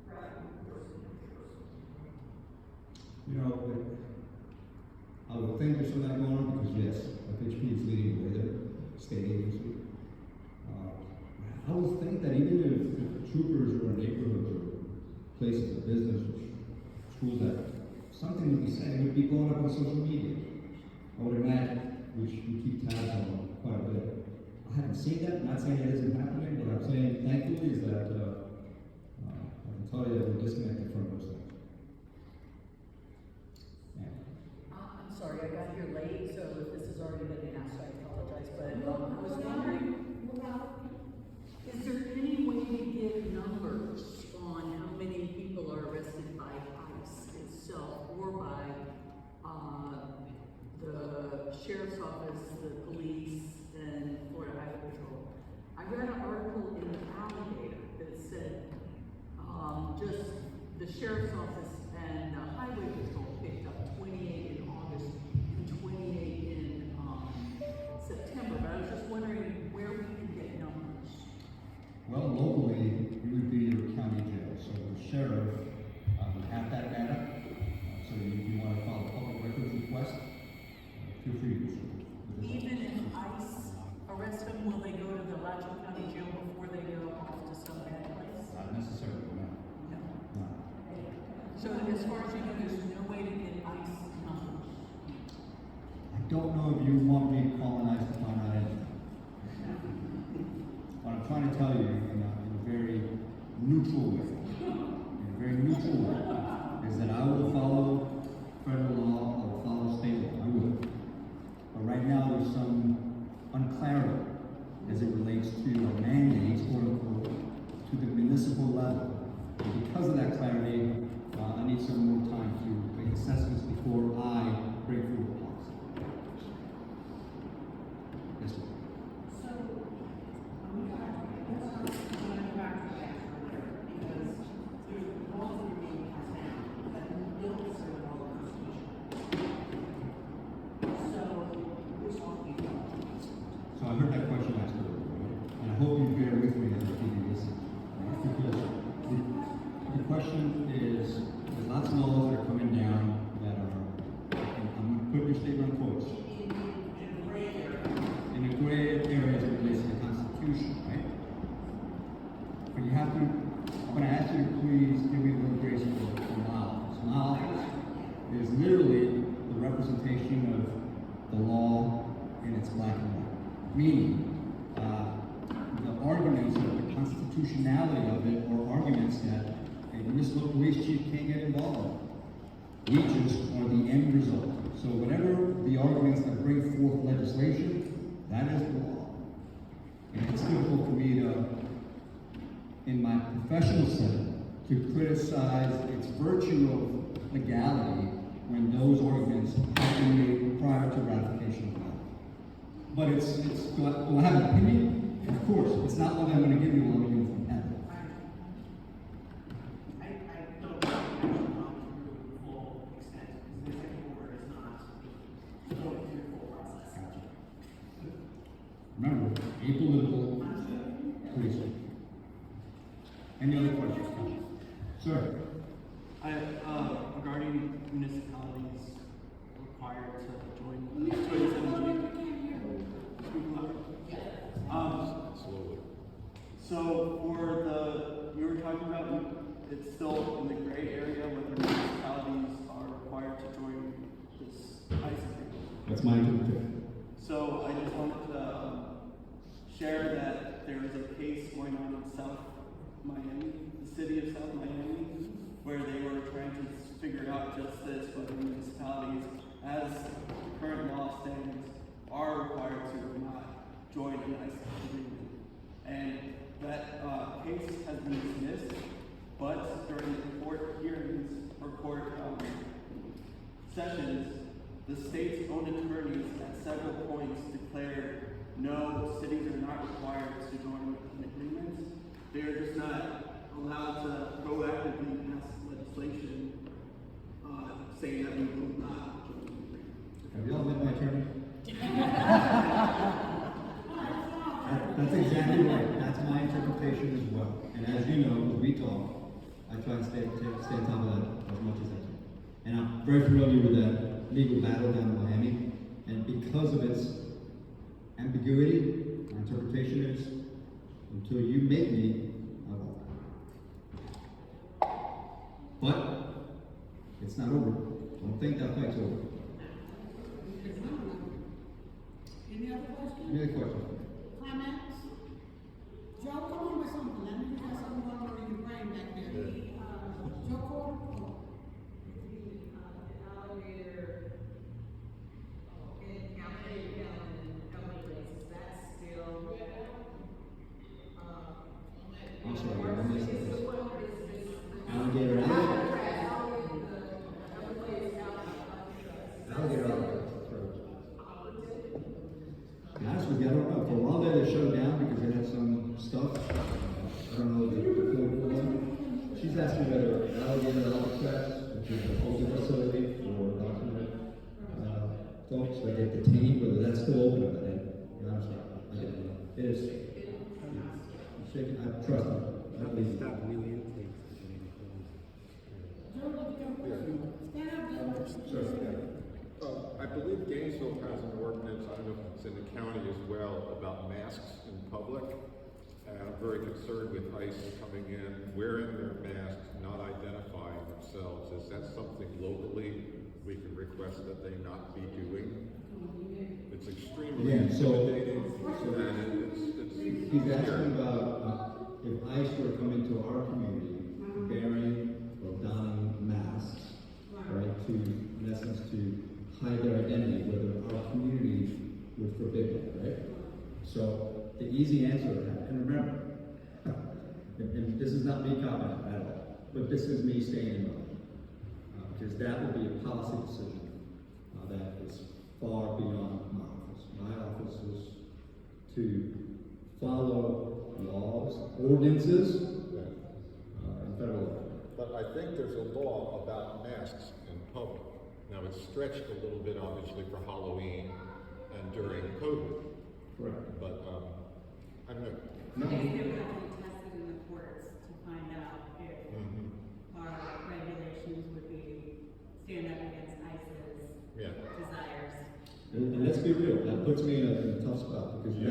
driving person to person. You know, I would think there's something going on because yes, FHP is leading the way there, state agency. I would think that even if troopers were in neighborhoods or places of business or schools, that something would be said, it would be going up on social media. I would imagine, which we keep tabs on quite a bit. I haven't seen that, I'm not saying it isn't happening, what I'm saying thankfully is that I can tell you that we're disconnected from those things. Yeah. I'm sorry, I got here late, so if this has already been asked, I apologize, but I was wondering, is there any way to get numbers on how many people are arrested by ICE itself or by the sheriff's office, the police, and Florida Highway Patrol? I read an article in the Alligator that said just the sheriff's office and the highway patrol picked up 28 in August and 28 in September, but I was just wondering where we can get numbers. Well, locally, it would be your county jail. So the sheriff would have that data. So if you want to file a public records request, feel free to do so. Even if ICE arrest them, will they go to the Alachua County Jail before they go off to some bad place? Not necessarily, no. No. No. So as far as you know, there's no way to get ICE numbers. I don't know if you want me to colonize to find out anything. What I'm trying to tell you in a very neutral way, is that I will follow federal law, I will follow state law, I will. But right now there's some unclarity as it relates to a mandate, quote unquote, to the municipal level. And because of that clarity, I need some more time to make assessments before I bring forward a policy. Yes, sir. So, let's go back to that earlier, because there's laws that are being passed now that don't serve all the Constitution. So, we're talking about. So I heard that question asked earlier, right? And I hope you bear with me as I give you this. Because the question is, there's lots of laws that are coming down that are, and I'm putting your statement on quotes. In the gray area. In the gray Meaning, the arguments of the constitutionality of it are arguments that a municipal police chief can't get involved in. We just are the end result. So whatever the arguments that bring forth legislation, that is the law. And it's difficult for me to, in my professional setting, to criticize its virtue of legality when those arguments have been made prior to ratification of law. But do I have an opinion? Of course. It's not one I'm going to give you one from heaven. I don't think I've gone through the full extent, because the executive order is not going through the full process. Gotcha. Remember, apolitical policing. Any other questions? Sir? Regarding municipalities required to join the so for you were talking about it's still in the gray area whether municipalities are required to join this ICE agreement. That's my interpretation. So I just wanted to share that there is a case going on in South Miami, the city of South Miami, where they were trying to figure out just this, whether municipalities, as the current law stands, are required to or not join an ICE agreement. And that case has been dismissed, but during the court hearings or court sessions, the state's own attorneys at several points declared no, cities are not required to join an agreement. They're just not allowed to proactively pass legislation saying that we will not join the agreement. Have you all met my attorney? That's exactly right. That's my interpretation as well. And as you know, as we talk, I try and stay on top of that as much as I can. And I'm very familiar with that legal battle down in Miami. And because of its ambiguity, my interpretation is, until you make me, I won't. But it's not over. Don't think that fight's over. Any other questions? Any other questions? Comments? Joe, come on with something. Let me get something going on in your brain back there. Joe Cole? Alligator in County and other places, that's still. I'm sorry, I missed this. Alligator Alley? Alligator Alley. To be honest with you, I don't know. For a while there, they shut it down because they had some stuff. I don't know the political one. She's asking whether Alligator Alcatraz, which is the holding facility for documented folks that get detained, whether that's still open or not. To be honest, I don't know. It is. I trust him. I believe Stop him. new intakes. I believe Gainesville has an ordinance, I don't know if it's in the county as well, about masks in public. And I'm very concerned with ICE coming in, wearing their masks, not identifying themselves. Is that something locally we can request that they not be doing? It's extremely intimidating, and it's He's asking about if ICE were coming to our community bearing or donning masks, right, to, in essence, to hide their identity, whether our community would forbid that, right? So the easy answer to that, and remember, and this is not me commenting at all, but this is me staying in mind, because that would be a policy decision that is far beyond my office. My office is to follow laws, ordinances, and federal law. But I think there's a law about masks in public. Now, it's stretched a little bit, obviously, for Halloween and during COVID. Correct. But, I don't know. No. They would have to be tested in the courts to find out if our regulations would be stand up against ICE's desires. And let's be real, that puts me in a tough spot, because in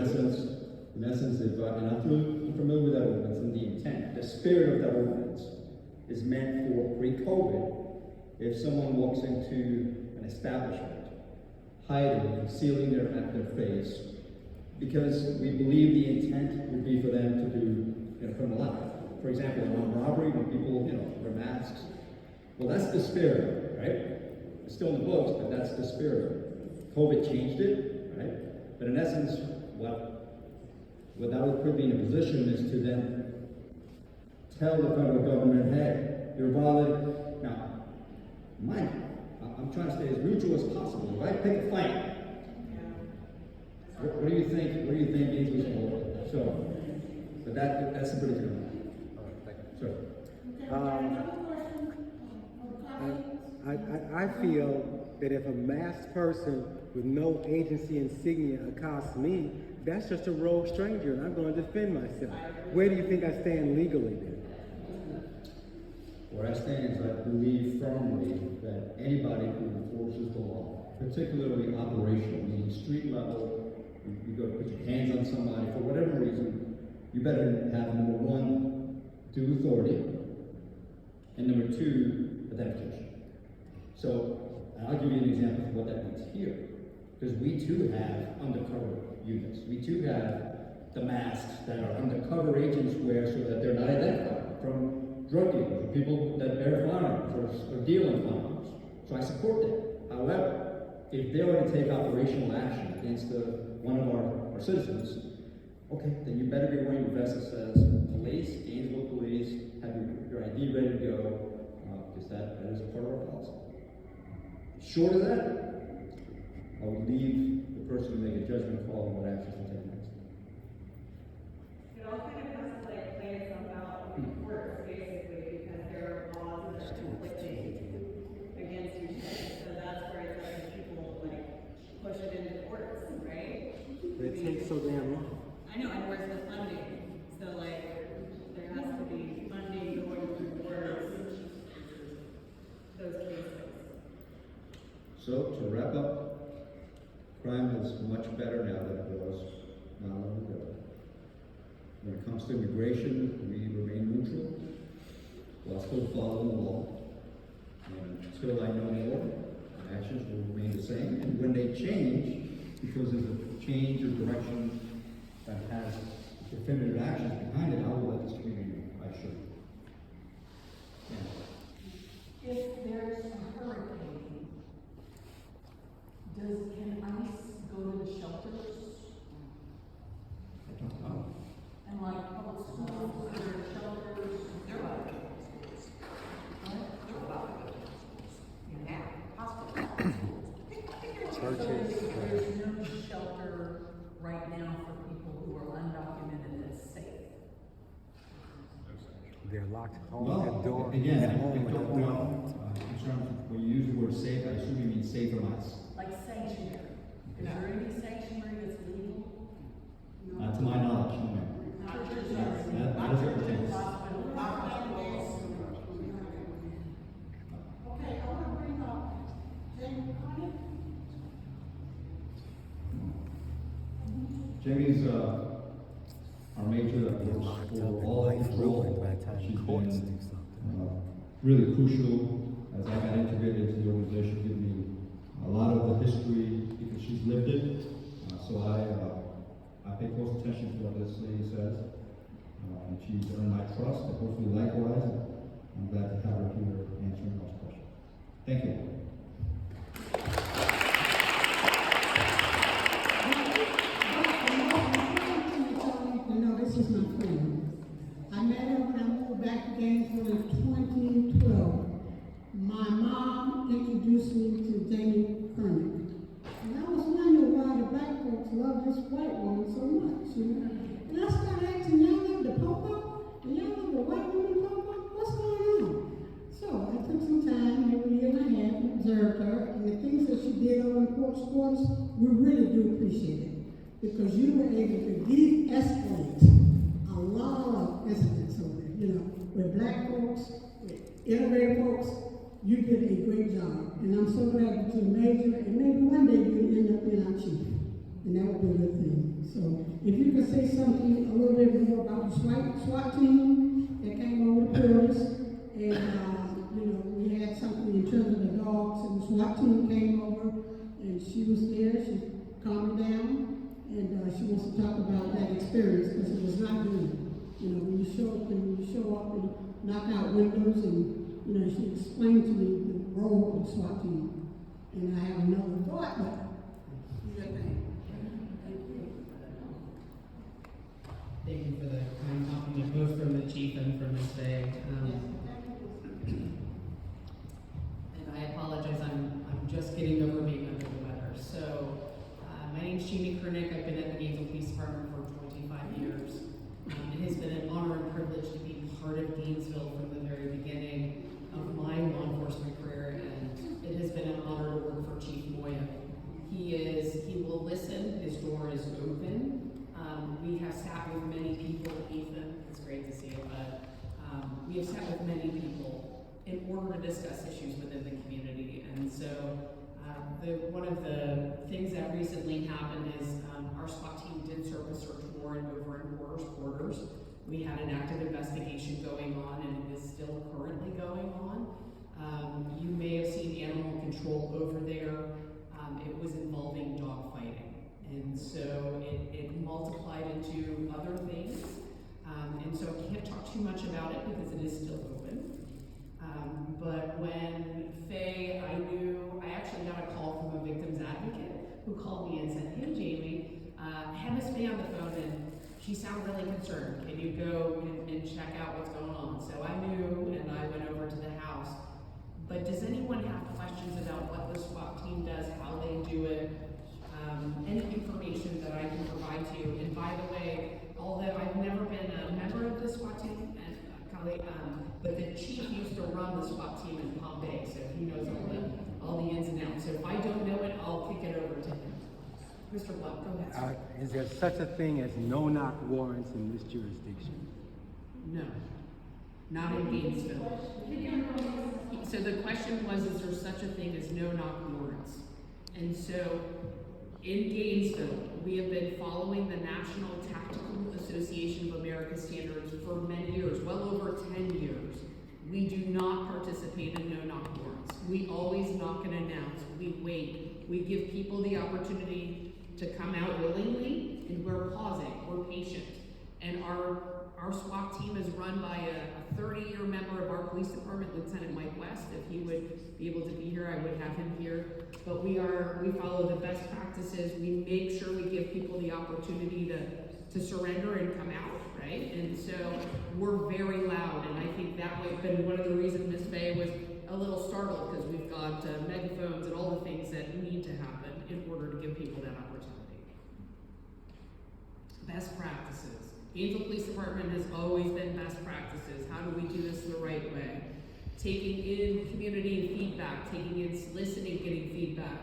essence, if and I'm familiar with that ordinance and the intent, the spirit of that ordinance is meant for pre-COVID. If someone walks into an establishment, hiding, concealing their face, because we believe the intent would be for them to do, criminal act. For example, in armed robbery, when people, wear masks, well, that's the spirit, right? It's still in the books, but that's the spirit. COVID changed it, right? But in essence, what that would put me in a position is to then tell the federal government, hey, you're violating. Now, mind you, I'm trying to stay as neutral as possible. If I pick a fight, what do you think? What do you think Gainesville's going to look? So, but that's a pretty good one. All right, thank you. Sure. I feel that if a masked person with no agency insignia accosts me, that's just a rogue stranger, and I'm going to defend myself. Where do you think I stand legally then? Where I stand is I believe firmly that anybody who enforces the law, particularly operational, meaning street level, you go to put your hands on somebody for whatever reason, you better have number one, due authority, and number two, identification. So, and I'll give you an example of what that means here. Because we too have undercover units. We too have the masks that our undercover agents wear so that they're not identified from drug dealers, or people that bear firearms or deal in firearms. So I support that. However, if they were to take operational action against one of our citizens, okay, then you better be wearing a vest that says police, Gainesville Police, have your ID ready to go, because that is a part of our policy. Short of that, I would leave the person to make a judgment call on what actions to take next. It all kind of has to play itself out in courts, basically, because there are laws that are conflicting against each other. So that's where it's like people push it into courts, right? But it takes so damn long. I know, and where's the funding? So there has to be funding going towards those cases. So to wrap up, crime is much better now than it was not long ago. When it comes to immigration, we remain neutral while still following the law. And until I know more, my actions will remain the same. And when they change, because there's a change of direction that has definitive actions behind it, I will let this community know, I should. Yeah. If there's a hurricane, can ICE go to the shelters? I don't know. And public schools, are there shelters? They're allowed to go to schools. They're allowed to go to schools. Yeah, hospitals. Churches. There's no shelter right now for people who are undocumented that's safe. They're locked home Well, at door. again, at home I with don't the door. know. In terms of when you use the word safe, I assume you mean safe from ICE. Like sanctuary. Is there any sanctuary that's legal? To my knowledge, no ma'am. Churches That is what it is. Okay, I want to bring up Jamie Conant. Jamie's our major that works for all control. She's been really crucial as I got integrated into the organization, giving me a lot of the history because she's lived it. So I pay close attention to what this lady says. And she's earned my trust, and hopefully likewise. I'm glad to have her here answering those questions. Thank you. This is my friend. I met her when I moved back to Gainesville in 2012. My mom introduced me to Jamie Conant. And I was wondering why the black folks love this white woman so much, And I started asking, y'all love the popo? And y'all love the white woman popo? What's going on? So I took some time, maybe a year and a half, and observed her. And the things that she did over the course, we really do appreciate it. Because you were able to de-escalate a lot of incidents over there, with black folks, with innovative folks. You did a great job, and I'm so glad that you're major, and maybe one day you'll end up being our chief, and that would be a good thing. So, if you could say something a little bit more about the SWAT team that came over the pillars, and we had something in terms of the dogs, and the SWAT team came over, and she was there. She calmed me down, and she wants to talk about that experience because it was not good. You know, when you show up and knock out windows, and you know, she explained to me the role of SWAT team. And I have another thought, but Thank you for the kind compliment, both from the chief and from Ms. Bay. And I apologize, I'm just getting over being under the weather. So, my name's Jamie Kernick. I've been at the Gainesville Police Department for 25 years. It has been an honor and privilege to be part of Gainesville from the very beginning of my law enforcement career, and it has been an honor to work for Chief Moya. He will listen, his door is open. We have sat with many people, Ethan, it's great to see you, but we have sat with many people in order to discuss issues within the community. And so one of the things that recently happened is our SWAT team did serve a search warrant over in Porter's Quarters. We had an active investigation going on, and it is still currently going on. You may have seen animal control over there. It was involving dog fighting. And so it multiplied into other things. And so I can't talk too much about it because it is still open. But when Faye, I actually got a call from a victim's advocate who called me and said, "Hey Jamie, I had Miss Faye on the phone and she sounded really concerned. Can you go and check out what's going on?" So I knew, and I went over to the house. But does anyone have questions about what the SWAT team does, how they do it, any information that I can provide to you? And by the way, although I've never been a member of the SWAT team, and but the chief used to run the SWAT team in Palm Bay, so he knows all the ins and outs. So if I don't know it, I'll kick it over to him. Mr. Blunt, go ahead. Is there such a thing as no-knock warrants in this jurisdiction? No, not in Gainesville. So the question was, is there such a thing as no-knock warrants? And so in Gainesville, we have been following the National Tactical Association of America standards for many years, well over 10 years. We do not participate in no-knock warrants. We always knock and announce. We wait. We give people the opportunity to come out willingly, and we're pausing. We're patient. And our SWAT team is run by a 30-year member of our police department, Lieutenant Mike West. If he would be able to be here, I would have him here. But we follow the best practices. We make sure we give people the opportunity to surrender and come out, right? And so we're very loud, and I think that might have been one of the reasons Ms. Faye was a little startled, because we've got megaphones and all the things that need to happen in order to give people that opportunity. Best practices. Gainesville Police Department has always been best practices. How do we do this the right way? Taking in community feedback, listening, getting feedback.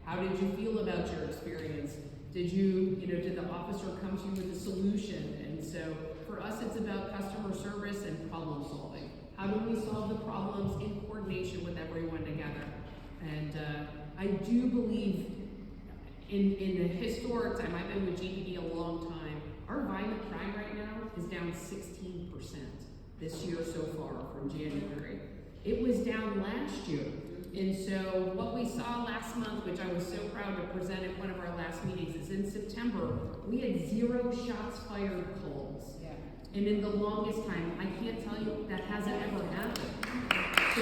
How did you feel about your experience? Did the officer come to you with a solution? And so for us, it's about customer service and problem solving. How do we solve the problems in coordination with everyone together? And I do believe in the historic time, I've been with GPD a long time, our violent crime right now is down 16% this year so far from January. It was down last year. And so what we saw last month, which I was so proud to present at one of our last meetings, is in September, we had 0 shots fired calls. Yeah. And in the longest time, I can't tell you, that hasn't ever happened. So,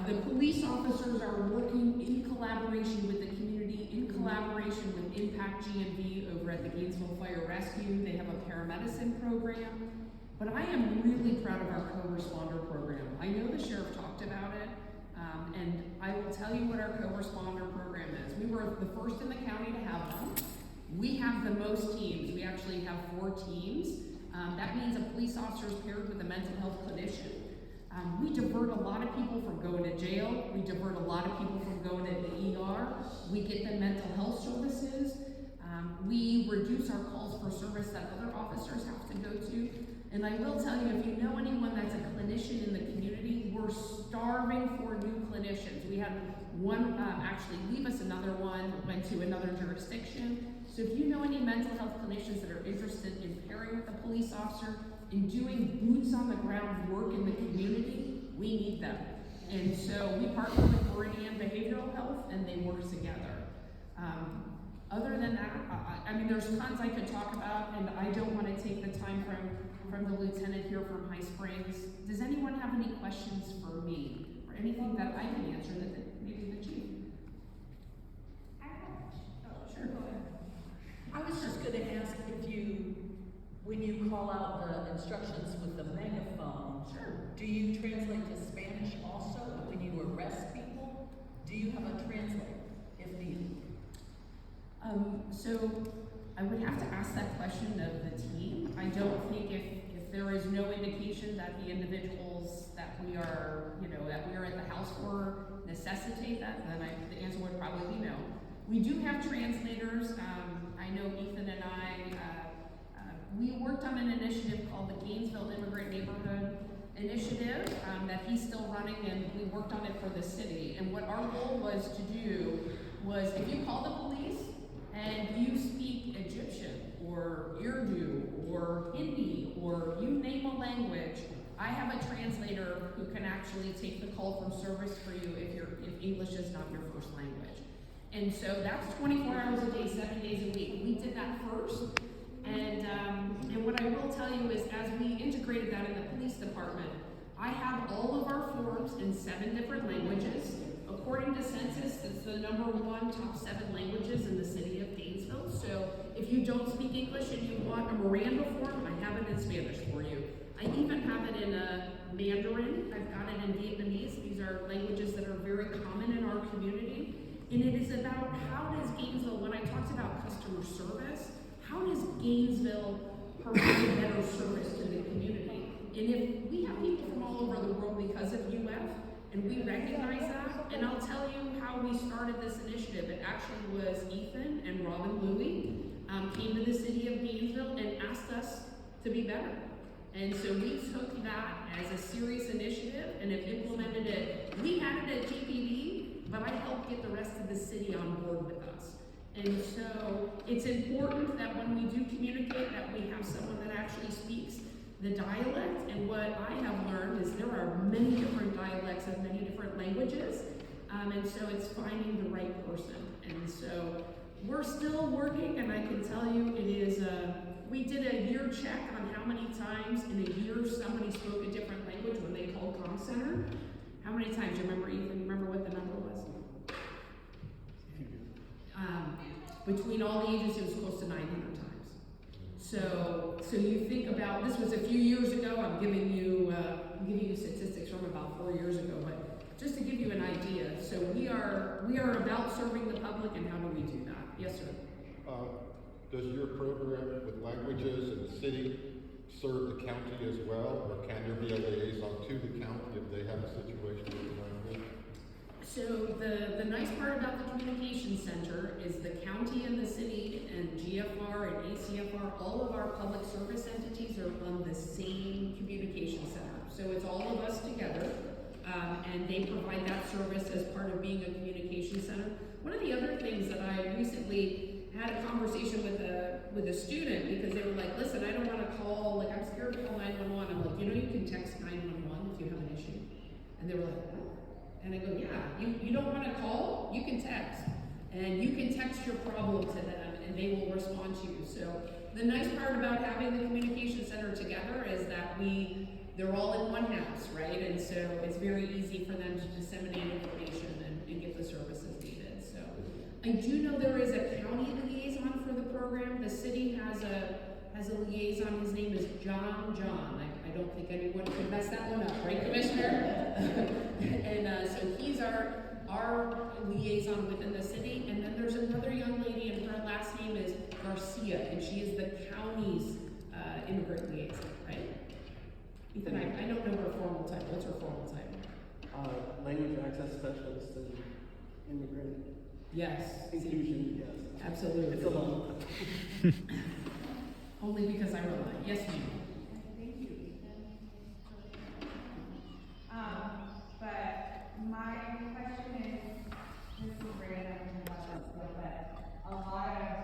the police officers are working in collaboration with the community, in collaboration with Impact GMV over at the Gainesville Fire Rescue. They have a paramedicine program. But I am really proud of our co-responder program. I know the sheriff talked about it, and I will tell you what our co-responder program is. We were the first in the county to have one. We have the most teams. We actually have 4 teams. That means a police officer is paired with a mental health clinician. We divert a lot of people from going to jail. We divert a lot of people from going to the ER. We get them mental health services. We reduce our calls for service that other officers have to go to. And I will tell you, if you know anyone that's a clinician in the community, we're starving for new clinicians. We had one actually leave us, another one went to another jurisdiction. So if you know any mental health clinicians that are interested in pairing with a police officer and doing boots on the ground work in the community, we need them. And so we partner with Meridian Behavioral Health and they work together. Other than that, I mean, there's tons I could talk about, and I don't want to take the time from the lieutenant here from High Springs. Does anyone have any questions for me, or anything that I can answer that maybe the chief? Sure. I was just gonna ask if you, when you call out the instructions with the megaphone, Sure. do you translate to Spanish also? When you arrest people, do you have a translator if needed? So I would have to ask that question of the team. I don't think if there is no indication that the individuals that we are, that we are at the house for necessitate that, then the answer would probably be no. We do have translators. I know Ethan and we worked on an initiative called the Gainesville Immigrant Neighborhood Initiative that he's still running, and we worked on it for the city. And what our goal was to do was, if you call the police and you speak Egyptian or Urdu or Hindi or you name a language, I have a translator who can actually take the call from service for you if English is not your first language. And so that's 24 hours a day, 7 days a week. We did that first. And what I will tell you is, as we integrated that in the police department, I have all of our forms in 7 different languages. According to census, it's the #1 top 7 languages in the city of Gainesville. So if you don't speak English and you want a Miranda form, I have it in Spanish for you. I even have it in Mandarin. I've got it in Vietnamese. These are languages that are very common in our community. And it is about how does Gainesville, when I talked about customer service, how does Gainesville provide better service to the community? And if we have people from all over the world because of UF, and we recognize that, and I'll tell you how we started this initiative. It actually was Ethan and Robin Louie came to the city of Gainesville and asked us to be better. And so we took that as a serious initiative and have implemented it. We had it at GPD, but I helped get the rest of the city on board with us. And so it's important that when we do communicate that we have someone that actually speaks the dialect. And what I have learned is there are many different dialects of many different languages. And so it's finding the right person. And so we're still working, and I can tell you it is, we did a year check on how many times in a year somebody spoke a different language when they called comm center. How many times? You remember, Ethan? You remember what the number was? Between all the ages, it was close to 900 times. So you think about, this was a few years ago. I'm giving you statistics from about 4 years ago, but just to give you an idea. So we are about serving the public, and how do we do that? Yes, sir. Does your program with languages in the city serve the county as well, or can there be a liaison to the county if they have a situation with language? So the nice part about the communication center is the county and the city and GFR and ACFR, all of our public service entities are on the same communication center. So it's all of us together, and they provide that service as part of being a communication center. One of the other things that I recently had a conversation with a student, because they were like, listen, I don't want to call, like, I'm scared to call 911. I'm like, you can text 911 if you have an issue. And they were like, what? And I go, yeah, you don't want to call? You can text. And you can text your problem to them, and they will respond to you. So the nice part about having the communication center together is that they're all in one house, right? And so it's very easy for them to disseminate information and get the services needed. So I do know there is a county liaison for the program. The city has a liaison. His name is John. I don't think anyone could mess that one up, right, Commissioner? And so he's our liaison within the city. And then there's another young lady, and her last name is Garcia, and she is the county's immigrant liaison, right? Ethan, I don't know her formal title. What's her formal title? Language access specialist and immigrant. Yes. Inclusion, yes. Absolutely. It's a long Only because I wrote it. Yes, ma'am. Thank you, Ethan. But my question is, this is random, but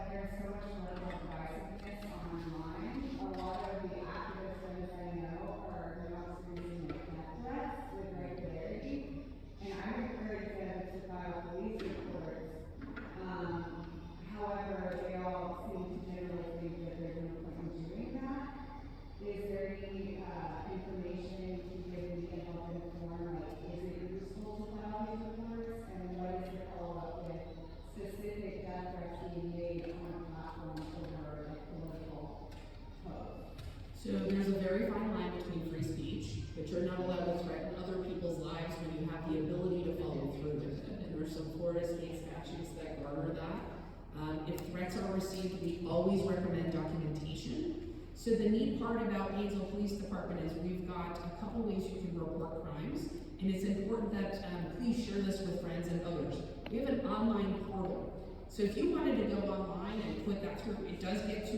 there's so much level of divisiveness online. A lot of the activists that I know are not experiencing the threats with regularity. If threats are received, we always recommend documentation. So the neat part about Gainesville Police Department is we've got a couple ways you can report crimes, and it's important that please share this with friends and others. We have an online portal. So if you wanted to go online and put that through, it does get to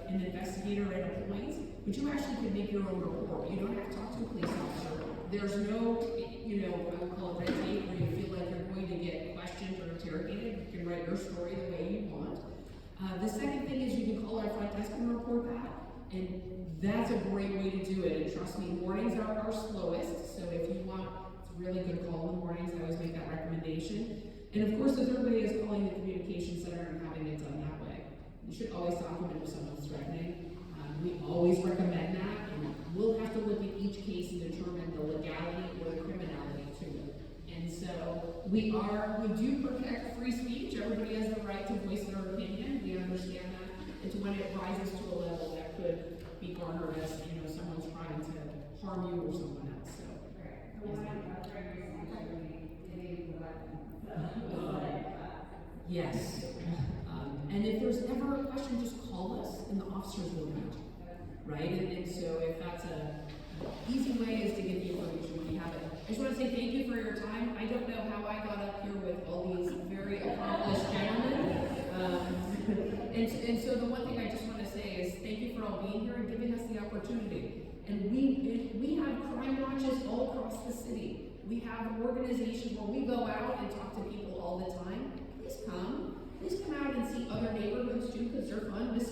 an investigator at a point, but you actually can make your own report. You don't have to talk to a police officer. There's no, I would call it red tape, where you feel like you're going to get questioned or interrogated. You can write your story the way you want. The second thing is you can call our front desk and report that. And that's a great way to do it. And trust me, mornings are our slowest. So if you want, it's a really good call in the mornings. I always make that recommendation. And of course, the third way is calling the communication center and having it done that way. You should always document if someone's threatening. We always recommend that, and we'll have to look at each case and determine the legality or the criminality to it. And so we do protect free speech. Everybody has the right to voice their opinion. We understand that. It's when it rises to a level that could be garnered as someone's trying to harm you or someone else. So. Yes. And if there's ever a question, just call us and the officers will know. Right? And so if that's an easy way is to get the information we have it. I just want to say thank you for your time. I don't know how I got up here with all these very accomplished gentlemen. And so the one thing I just want to say is thank you for all being here and giving us the opportunity. And we have crime watches all across the city. We have an organization where we go out and talk to people all the time. Please come. Please come out and see other neighborhoods too, because they're fun. This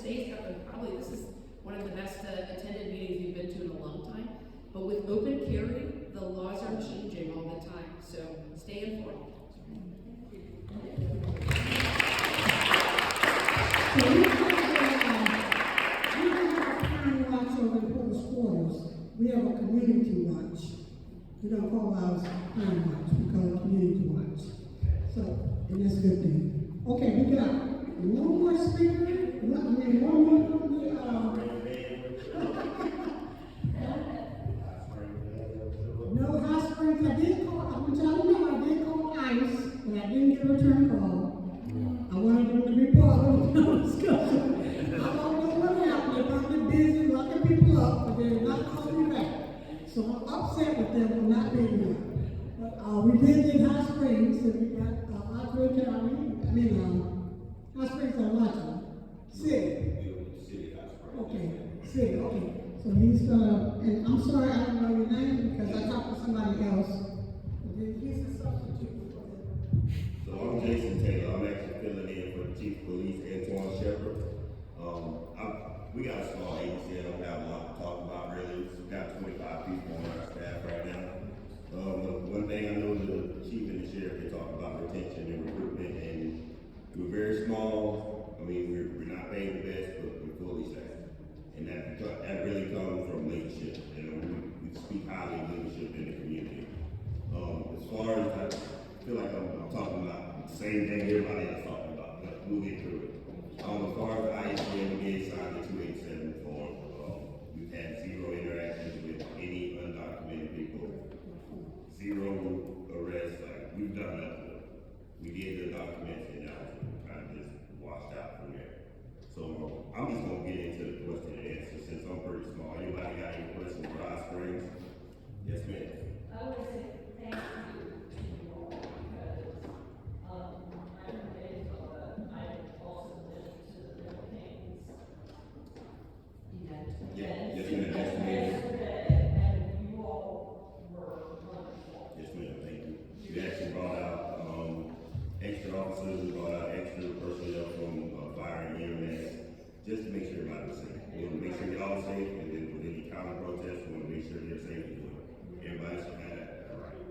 is one of the best attended meetings we've been to in a long time. But with open carry, the laws are changing all the time. So stay informed. So we have a crime watch over in Porter's Quarters. We have a community watch. We don't call ours crime watch, we call it community watch. So, and that's a good thing. Okay, we got one more speaker. One more from the, no hot springs. I did call, I want y'all to know I did call ICE, but I didn't get a return call. I wanted them to be part of the discussion. I don't know what happened. They're probably busy locking people up, but they're not calling me back. So I'm upset with them for not being here. But we did get Hot Springs, and we got Alachua County, Hot Springs on Alachua. City. Okay, city, okay. So he's gonna, and I'm sorry I don't know your name because I talked to somebody else. He's a substitute for them. So I'm Jason Taylor. I'm actually filling in for the Chief of Police, Antoine Shepard. We got a small agency. I don't have a lot to talk about really. We've got 25 people on our staff right now. One thing I know the chief and the sheriff, they talk about retention and recruitment, and we're very small. I mean, we're not paid the best, but we're fully staffed. And that really comes from leadership. We speak highly of leadership in the community. As far as I feel like I'm talking about the same thing everybody else talking about, but we'll get through it. As far as ISBN, we did sign the 287 form. We've had zero interactions with any undocumented people, zero arrests. Like we've done nothing. We did the documents and now it's kind of just washed out from there. So I'm just gonna get into the question and answer since I'm pretty small. Anybody got any questions for Hot Springs? Yes, ma'am. I would say thank you to you all because I'm amazed, but I also been to the Philippines event. Yeah, yes, ma'am. Yes, ma'am. Yesterday, and you all were wonderful. Yes, ma'am. Thank you. We actually brought out extra officers. We brought out extra personnel from fire and EMS just to make sure everybody was safe. We want to make sure y'all are safe, and then with any counter protests, we want to make sure they're safe as well. Everybody should have that right.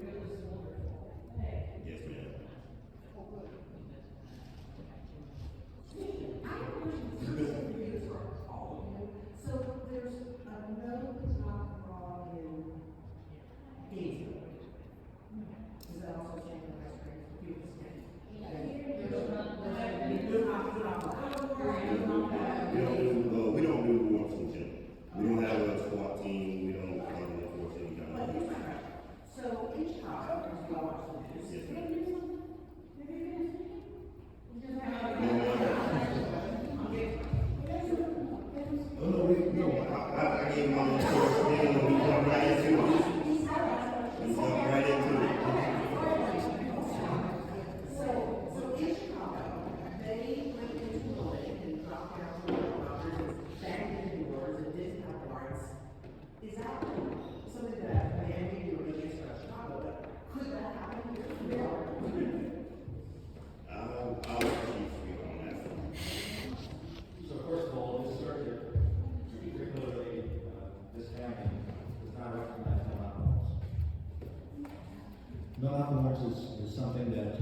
confidence is something that,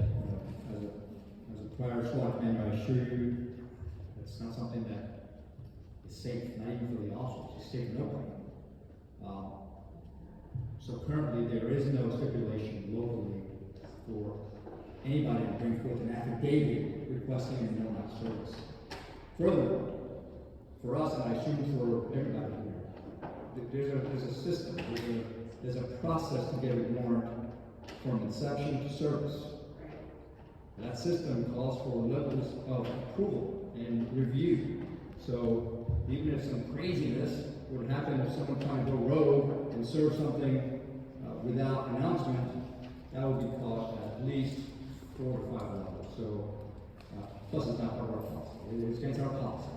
as a prior SWAT man, I assure you, it's not something that is safe, not even for the officers, it's safe for nobody. So currently, there is no stipulation locally for anybody to bring forth an affidavit requesting a no-knock service. Furthermore, for us, and I assume for everybody here, there's a system, there's a process to get a warrant from inception to service. That system calls for levels of approval and review. So even if some craziness would happen, if someone trying to go rogue and serve something without announcement, that would be caught at least 4 to 5 levels. So, plus it's not part of our policy. It's against our policy.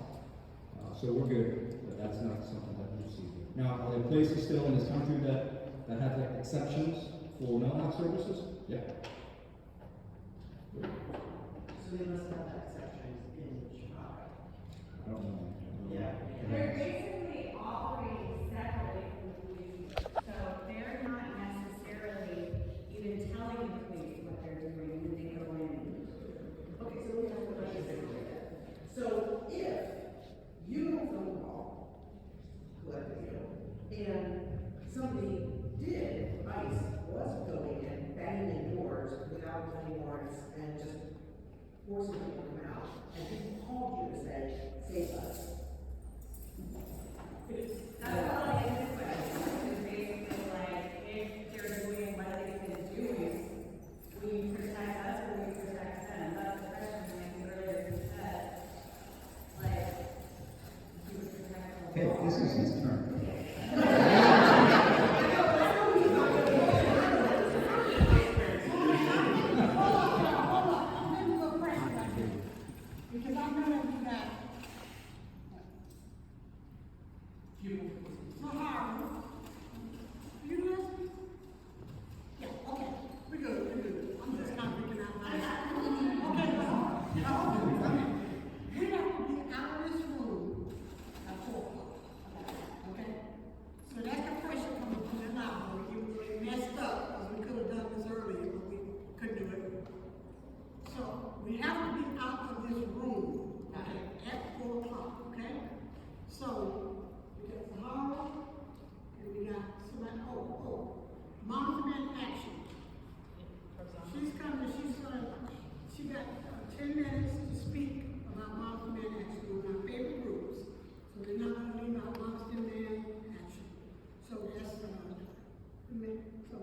So we're good, but that's not something that we see here. Now, are there places still in this country that have like exceptions for no-knock services? Yeah. So they must have that exception in Chicago. I don't know. Yeah. They're basically operating separately from the police, so they're not necessarily even telling the police what they're doing when they go in. Okay, so we have a question for that. So if you don't phone call, whoever you, and somebody did, ICE was going in, banging in doors without any warrants and just forcing people to come out, and people called you to say, save us. That's all I get this question, is basically like, if they're doing what they've been doing, will you protect us or will you protect them? That's the question, like you earlier said, like, you would protect them. Hey, this is his turn. Because I'm gonna do that. So hard. You do this? Yeah, okay. We're good. I'm just kind of picking out my. Okay, we have to be out of this room at 4 o'clock. Okay? So that's the pressure coming from the library. We messed up, because we could have done this earlier, but we couldn't do it. So we have to be out of this room, okay, at 4 o'clock, okay? So we got Sahara, and we got somebody, Moms Men Action. She's coming, she got 10 minutes to speak about Moms Men Action, one of our favorite groups. So we're not gonna leave out Moms Men Action. So that's, so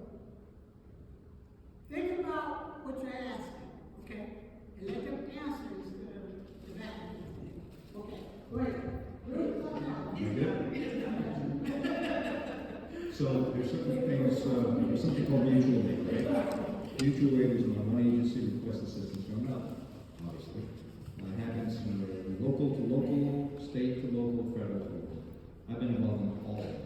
think about what you're asking, okay? And let them answer instead of the back of the thing. Okay, great. You good? So there's certain things, there's something called mutual aid, right? Mutual aid is when one agency requests assistance from another, obviously. It happens from local to local, state to local, federal to local. I've been involved in all of them.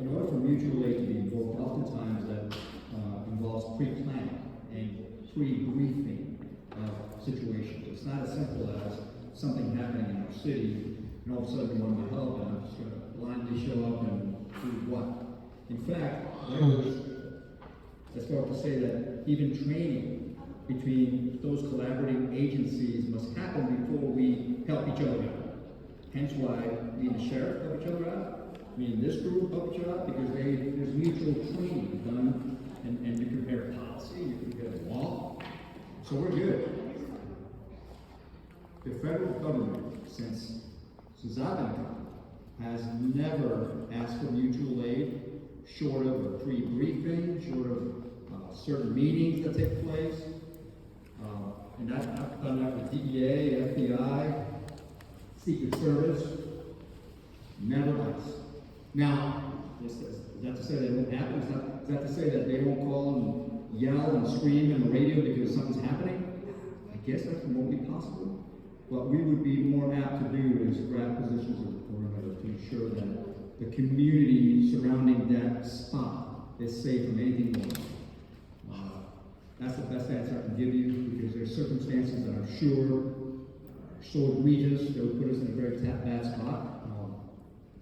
In order for mutual aid to be invoked, oftentimes that involves pre-planning and pre-briefing of situations. It's not as simple as something happening in our city, and all of a sudden we want to help, and I'm just going to blindly show up and do what. In fact, I start to say that even training between those collaborating agencies must happen before we help each other out. Hence why me and the sheriff help each other out. Me and this group help each other out because there's mutual training done, and you compare policy, you compare law. So we're good. The federal government, since I've been government, has never asked for mutual aid, short of a pre-briefing, short of certain meetings that take place. And I've done that with DEA, FBI, Secret Service, never us. Now, is that to say that it won't happen? Is that to say that they won't call and yell and scream in the radio because something's happening? I guess that's remotely possible. What we would be more apt to do is grab positions of the perimeter to ensure that the community surrounding that spot is safe from anything wrong. That's the best answer I can give you because there are circumstances that I'm sure are so egregious that would put us in a very bad spot.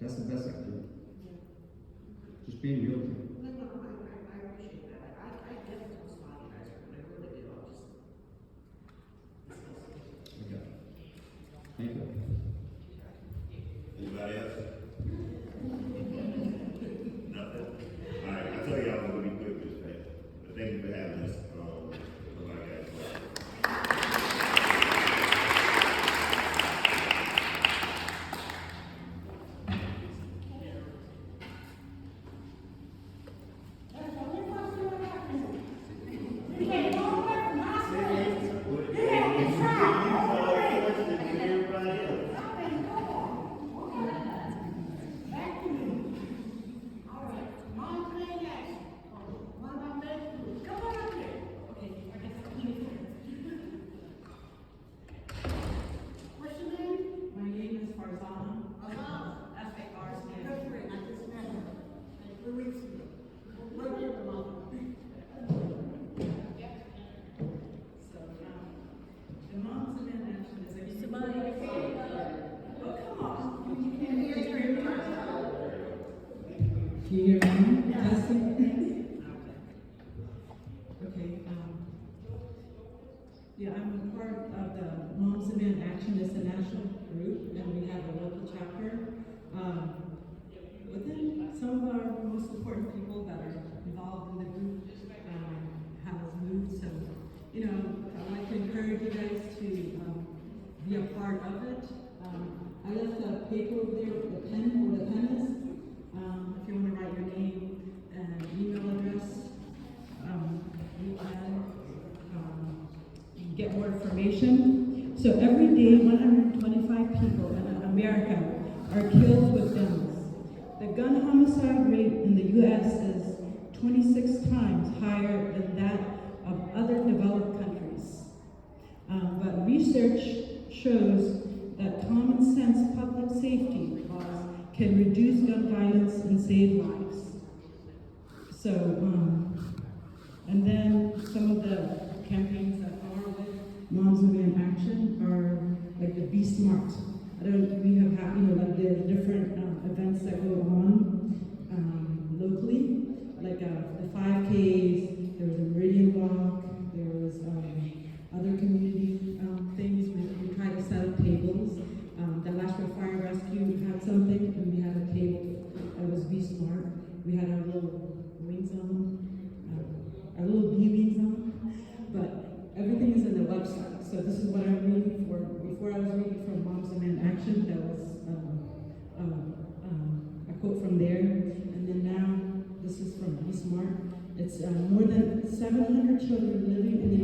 That's the best I can do. Just being real with you. I appreciate that. I Thank you. Anybody else? Nothing? All right, I tell you, I'm gonna be quick with this, man. But thank you for having us. Nobody got a question. Can you hear me? Testing? Okay, yeah, I'm a part of the Moms Demand Action. It's a national group, and we have a local chapter. Within some of our most important people that are involved in the group have moved, so, you know, I'd like to encourage you guys to be a part of it. I left a paper over there with the pen, where the pen is. If you want to write your name and email address, you can get more information. So every day, 125 people in America are killed with guns. The gun homicide rate in the U.S. is 26 times higher than that of other developed countries. But research shows that common sense public safety laws can reduce gun violence and save lives. So, and then some of the campaigns that are with Moms Demand Action are like the Be Smart. We have had, you know, like there's different events that go on locally, like the 5Ks, there was a Meridian Walk, there was other community things. We try to set up tables. The Alachua Fire Rescue had something, and we had a table that was Be Smart. We had our little wings on, our little bee wings on, but everything is in the website. So this is what I'm reading for. Before I was reading from Moms Demand Action, that was a quote from there, and then now this is from Be Smart. It's more than 700 children living in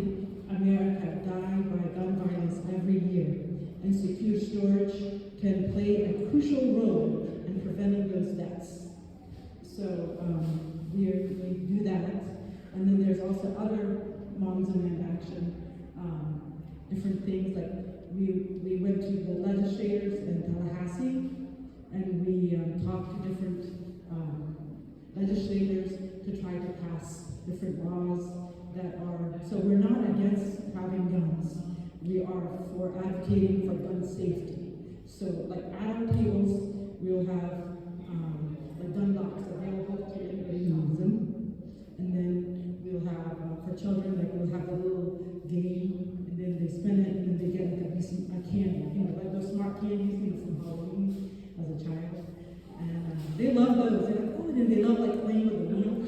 America die by gun violence every year. And secure storage can play a crucial role in preventing those deaths. So we do that. And then there's also other Moms Demand Action, different things like we went to the legislators in Tallahassee, and we talked to different legislators to try to pass different laws that are, so we're not against having guns. We are for advocating for gun safety. So like at our tables, we'll have the gun locks available to anybody who needs them. And then we'll have, for children, like we'll have a little game, and then they spin it, and then they get like a candy, you know, like those smart candies, you know, from Halloween as a child. And they love those. They're like, oh, and then they love like playing with the wheel.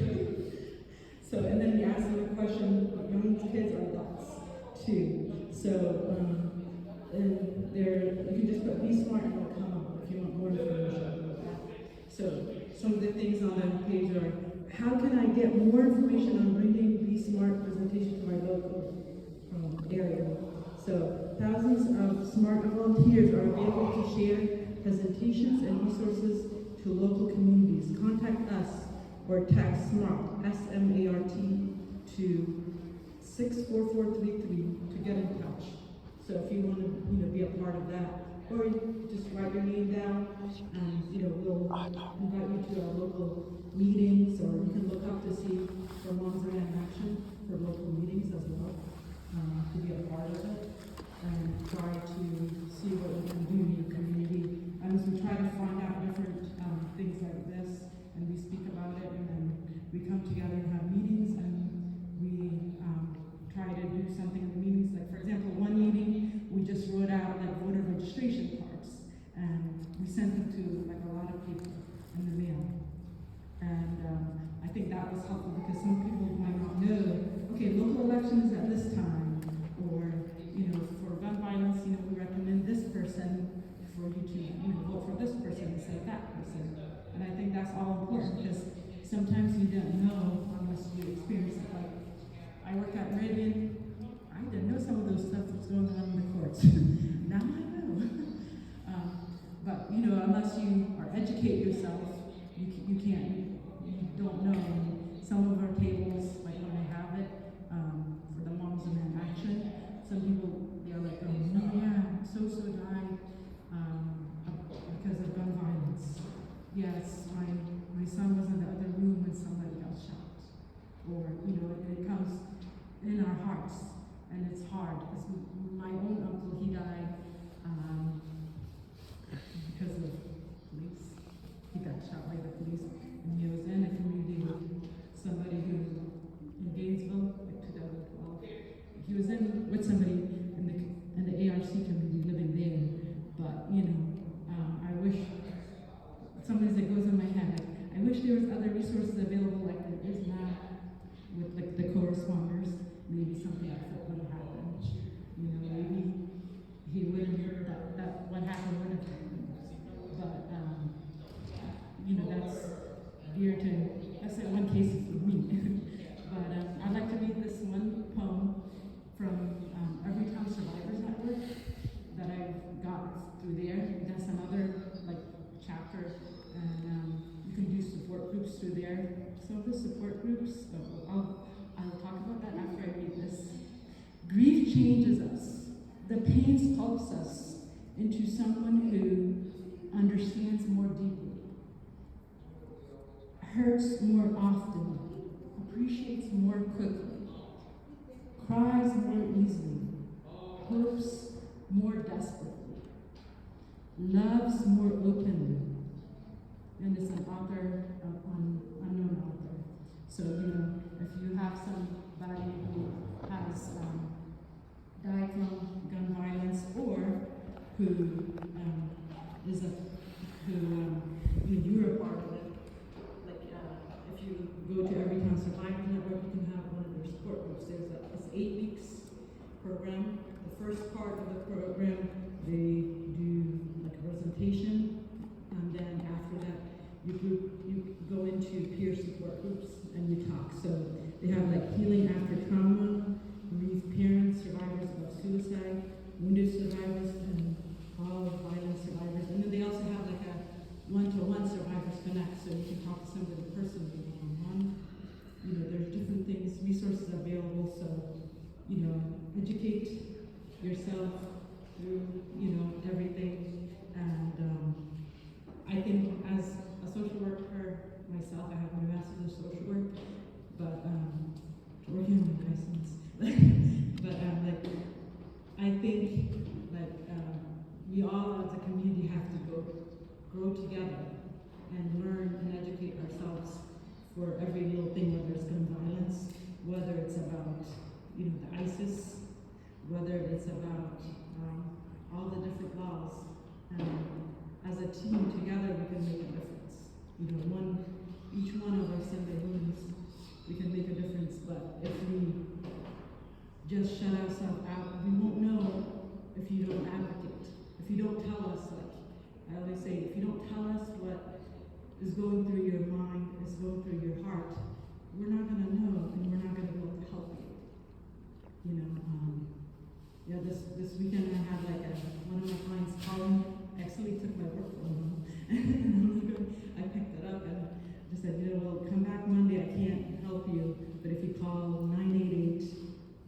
So, and then we ask them a question, young kids or adults too. So, and there, you can just put Be Smart and it'll come up if you want more information. So, some of the things on that page are, how can I get more information on bringing Be Smart presentation to my local area? So, thousands of smart volunteers are available to share presentations and resources to local communities. Contact us or text SMART, S-M-A-R-T, to 64433 to get in touch. So if you want to, be a part of that, or just write your name down, and we'll invite you to our local meetings, or you can look up to see for Moms Demand Action for local meetings as well, to be a part of it, and try to see what we can do in your community. And as we try to find out different things like this, and we speak about it, and then we come together and have meetings, and we try to do something in the meetings. Like, for example, one meeting, we just wrote out like voter registration registration cards, and we sent them to like a lot of people in the mail. And I think that was helpful because some people might not know, okay, local elections at this time, or, you know, for gun violence, you know, we recommend this person for you to, you know, vote for this person instead of that person. And I think that's all important because sometimes you don't know unless you experience it. Like, I work at Meridian, I didn't know some of those stuff was going on in the courts. Now I know. But, you know, unless you are educate yourself, you can't, you don't know. Some of our tables, like when I have it, for the Moms of Men Action, some people, they're like, oh, no, yeah, so died because of gun violence. Yes, my son was in the other room when somebody got shot. Or, you know, it comes in our hearts, and it's hard. Because my own uncle, he died because of police. He got shot by the police, and he was in a community with somebody who, in Gainesville, like 2012. He was with somebody in the ARC community living there. But, you know, I wish, sometimes it goes in my head, like, I wish there was other resources available like there is now with like the co-responders. Maybe something like that would have happened. You know, maybe he wouldn't have, that what happened would have happened. But, you know, that's like one case for me. But I'd like to read this one poem from Everytown Survivors Network that I got through there. That's another like chapter, and you can do support groups through there. Some of the support groups, I'll talk about that after I read this. Grief changes us. The pain sculpts us into someone who understands more deeply, hurts more often, appreciates more quickly, cries more easily, hopes more desperately, loves more openly, and is an author, unknown author. So, you know, if you have somebody who has died from gun violence, or who you're a part of it, like if you go to Everytown Survivors Network, you can have one of their support groups. It's 8 weeks program. The first part of the program, they do like a presentation, and then after that, you go into peer support groups and you talk. So they have like healing after trauma, bereaved parents, survivors of suicide, wounded survivors, and all violence survivors. And then they also have like a one-to-one survivors connect, so you can talk to somebody personally one-on-one. You know, there's different things, resources available. So, you know, educate yourself through, you know, everything. And I think as a social worker myself, I have my master's in social work, but working on my license. But like, I think like we all as a community have to grow together and learn and educate ourselves for every little thing, whether it's gun violence, whether it's about, you know, the ISIS, whether it's about all the different laws. As a team together, we can make a difference. You know, each one of us in the rooms, we can make a difference. But if we just shut ourselves out, we won't know if you don't advocate. If you don't tell us, like I always say, if you don't tell us what is going through your mind, is going through your heart, we're not gonna know, and we're not gonna be able to help you. You know, yeah, this weekend I had like one of my clients call me. Actually took my work phone home, and I picked it up and just said, you know, well, come back Monday. I can't help you, but if you call 988,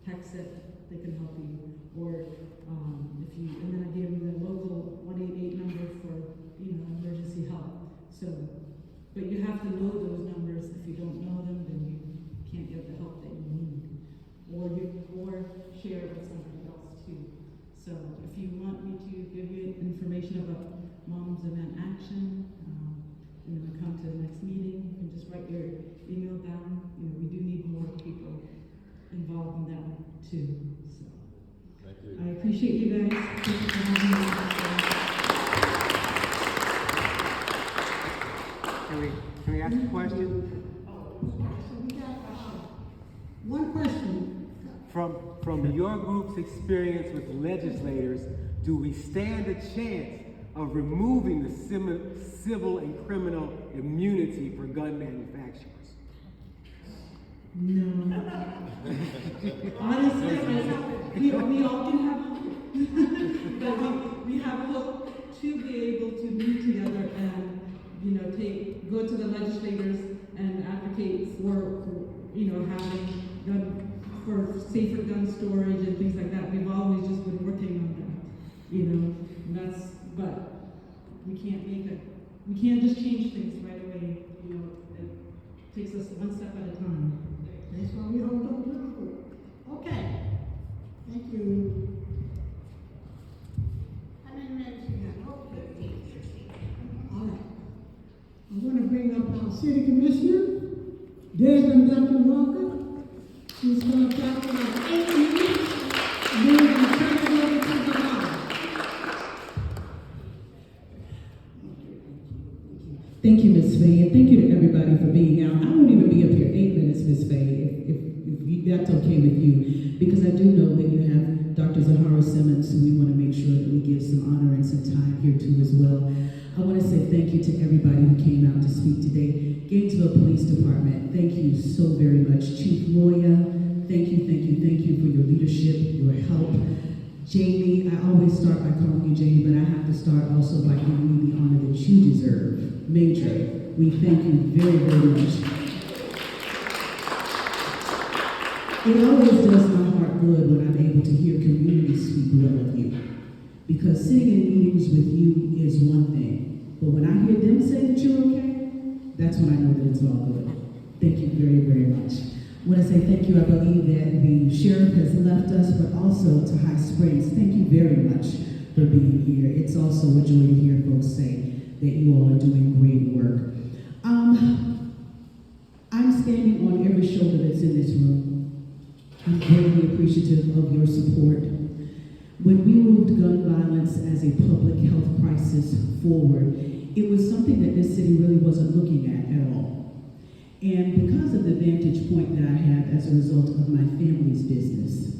text it, they can help you. Or if you, and then I gave you the local 188 number for, you know, emergency help. So, but you have to know those numbers. If you don't know them, then you can't get the help that you need, or share it with somebody else too. So if you want me to give you information about Moms of Men Action, you know, come to the next meeting, you can just write your email down. You know, we do need more people involved in that too. So thank you. I appreciate you guys. Thank you for having me. from your group's experience with legislators, do we stand a chance of removing the civil and criminal immunity for gun manufacturers? No. Honestly, we all can have hope. But we have hope to be able to meet together and, go to the legislators and advocate for having for safer gun storage and things like that. We've always just been working on that, but we can't just change things right away, it takes us one step at a time. That's why we hold on to our hope. Okay. Thank you. How many minutes you got? Oh, 15. All right. I'm going to bring up our city commissioner, Desmond Duncan Walker. He's going to talk for about 8 minutes. And then we're going to turn it over to the law. Thank you, Ms. Faye, and thank you to everybody for being out. I won't even be up here 8 minutes, Ms. Faye, if that's okay with you, because I do know that you have Dr. Zahara Simmons, who we want to make sure that we give some honor and some time here too as well. I want to say thank you to everybody who came out to speak today. Gainesville Police Department, thank you so very much. Chief Roya, thank you for your leadership, your help. Jamie, I always start by calling you Jamie, but I have to start also by giving you the honor that you deserve. Major, we thank you very, very much. It always does my heart good when I'm able to hear community speak well of you. Because sitting in meetings with you is one thing, but when I hear them say that you're okay, that's when I know that it's all good. Thank you very, very much. When I say thank you, I believe that the sheriff has left us, but also to High Springs, thank you very much for being here. It's also a joy to hear folks say that you all are doing great work. I'm standing on every shoulder that's in this room. I'm greatly appreciative of your support. When we moved gun violence as a public health crisis forward, it was something that this city really wasn't looking at all. And because of the vantage point that I had as a result of my family's business,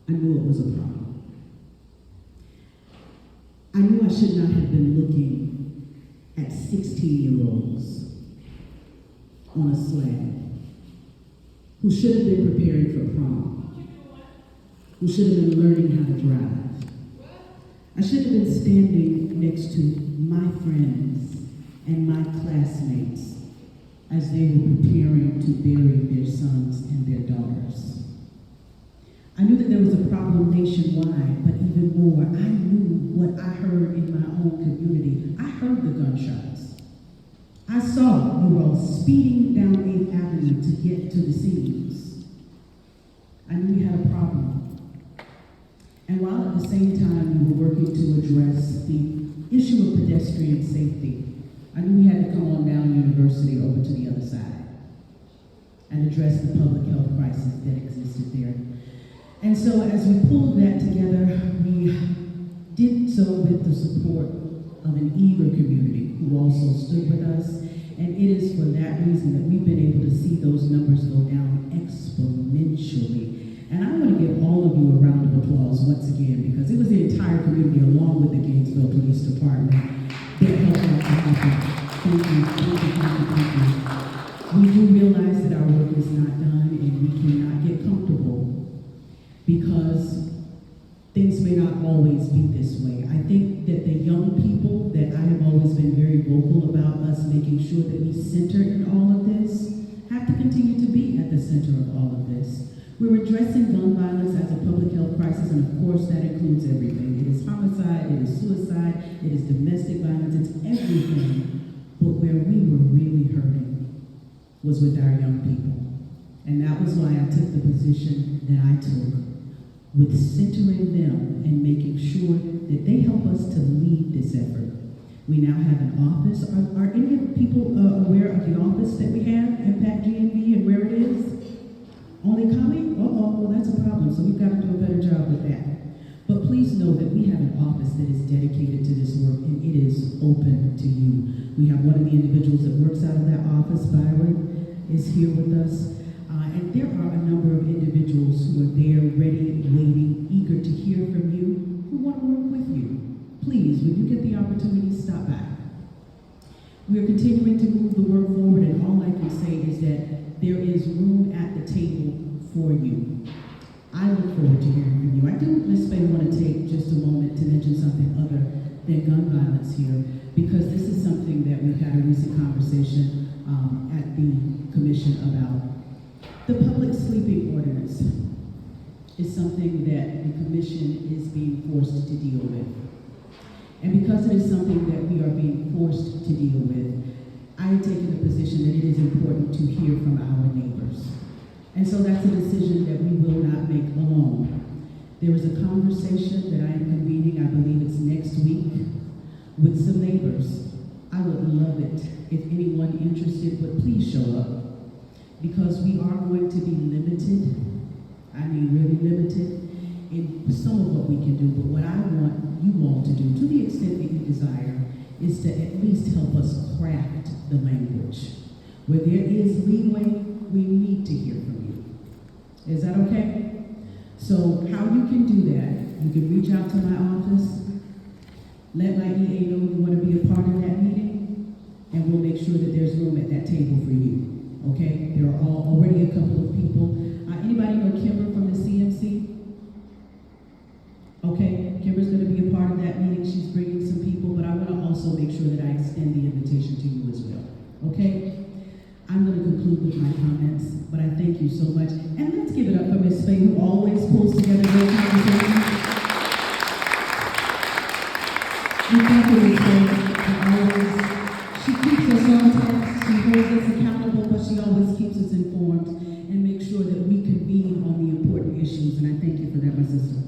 I knew it was a problem. I knew I should not have been looking at 16-year-olds on a slab who should have been preparing for prom, who should have been learning how to drive. I should have been standing next to my friends and my classmates as they were preparing to bury their sons and their daughters. I knew that there was a problem nationwide, but even more, I knew what I heard in my own community. I heard the gunshots. I saw you all speeding down 8th Avenue to get to the scenes. I knew we had a problem. And while at the same time we were working to address the issue of pedestrian safety, I knew we had to come on down University over to the other side and address the public health crisis that existed there. And so as we pulled that together, we did so with the support of an eager community who also stood with us. And it is for that reason that we've been able to see those numbers go down exponentially. And I want to give all of you a round of applause once again, because it was the entire community along with the Gainesville Police Department that helped out to happen. Thank you, thank you, thank you, thank you. We do realize that our work is not done and we cannot get comfortable because things may not always be this way. I think that the young people that I have always been very vocal about us making sure that we center in all of this have to continue to be at the center of all of this. We're addressing gun violence as a public health crisis, and of course that includes everything. It is homicide, it is suicide, it is domestic violence, it's everything. But where we were really hurting was with our young people. And that was why I took the position that I took, with centering them and making sure that they help us to lead this effort. We now have an office. Are any of the people aware of the office that we have, Impact GNV, and where it is? Only coming? Well, that's a problem, so we've got to do a better job with that. But please know that we have an office that is dedicated to this work, and it is open to you. We have one of the individuals that works out of that office, Byron, is here with us. And there are a number of individuals who are there, ready, waiting, eager to hear from you, who want to work with you. Please, when you get the opportunity, stop by. We are continuing to move the work forward, and all I can say is that there is room at the table for you. I look forward to hearing from you. I do, Ms. Faye, want to take just a moment to mention something other than gun violence here, because this is something that we've had a recent conversation at the commission about. The public sleeping ordinance is something that the commission is being forced to deal with. And because it is something that we are being forced to deal with, I have taken the position that it is important to hear from our neighbors. And so that's a decision that we will not make alone. There is a conversation that I am convening, I believe it's next week, with some neighbors. I would love it if anyone interested would please show up, because we are going to be limited, I mean really limited, in some of what we can do. But what I want you all to do, to the extent that you desire, is to at least help us craft the language. Where there is leeway, we need to hear from you. Is that okay? So how you can do that, you can reach out to my office, let my EA know you want to be a part of that meeting, and we'll make sure that there's room at that table for you. Okay? There are already a couple of people. Anybody know Kimber from the CMC? Okay, Kimber's going to be a part of that meeting. She's bringing some people, but I want to also make sure that I extend the invitation to you as well. Okay? I'm going to conclude with my comments, but I thank you so much. And let's give it up for Ms. Faye, who always pulls together great conversations. We thank you, Ms. Faye, for always. She keeps us on task, she holds us accountable, but she always keeps us informed and makes sure that we convene on the important issues. And I thank you for that, my sister.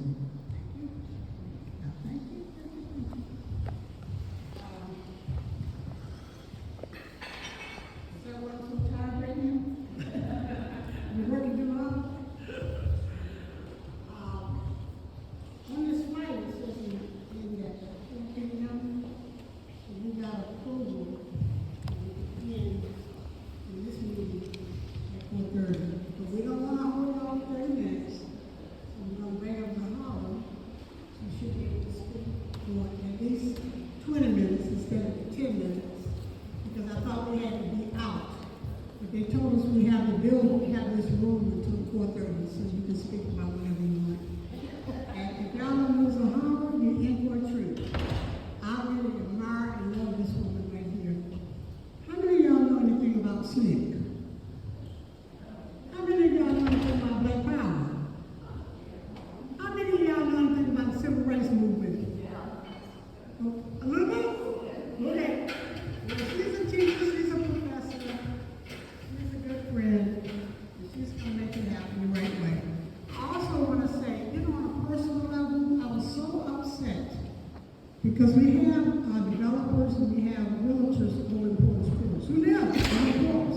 Because we have developers and we have realtors going towards schools who live in the schools.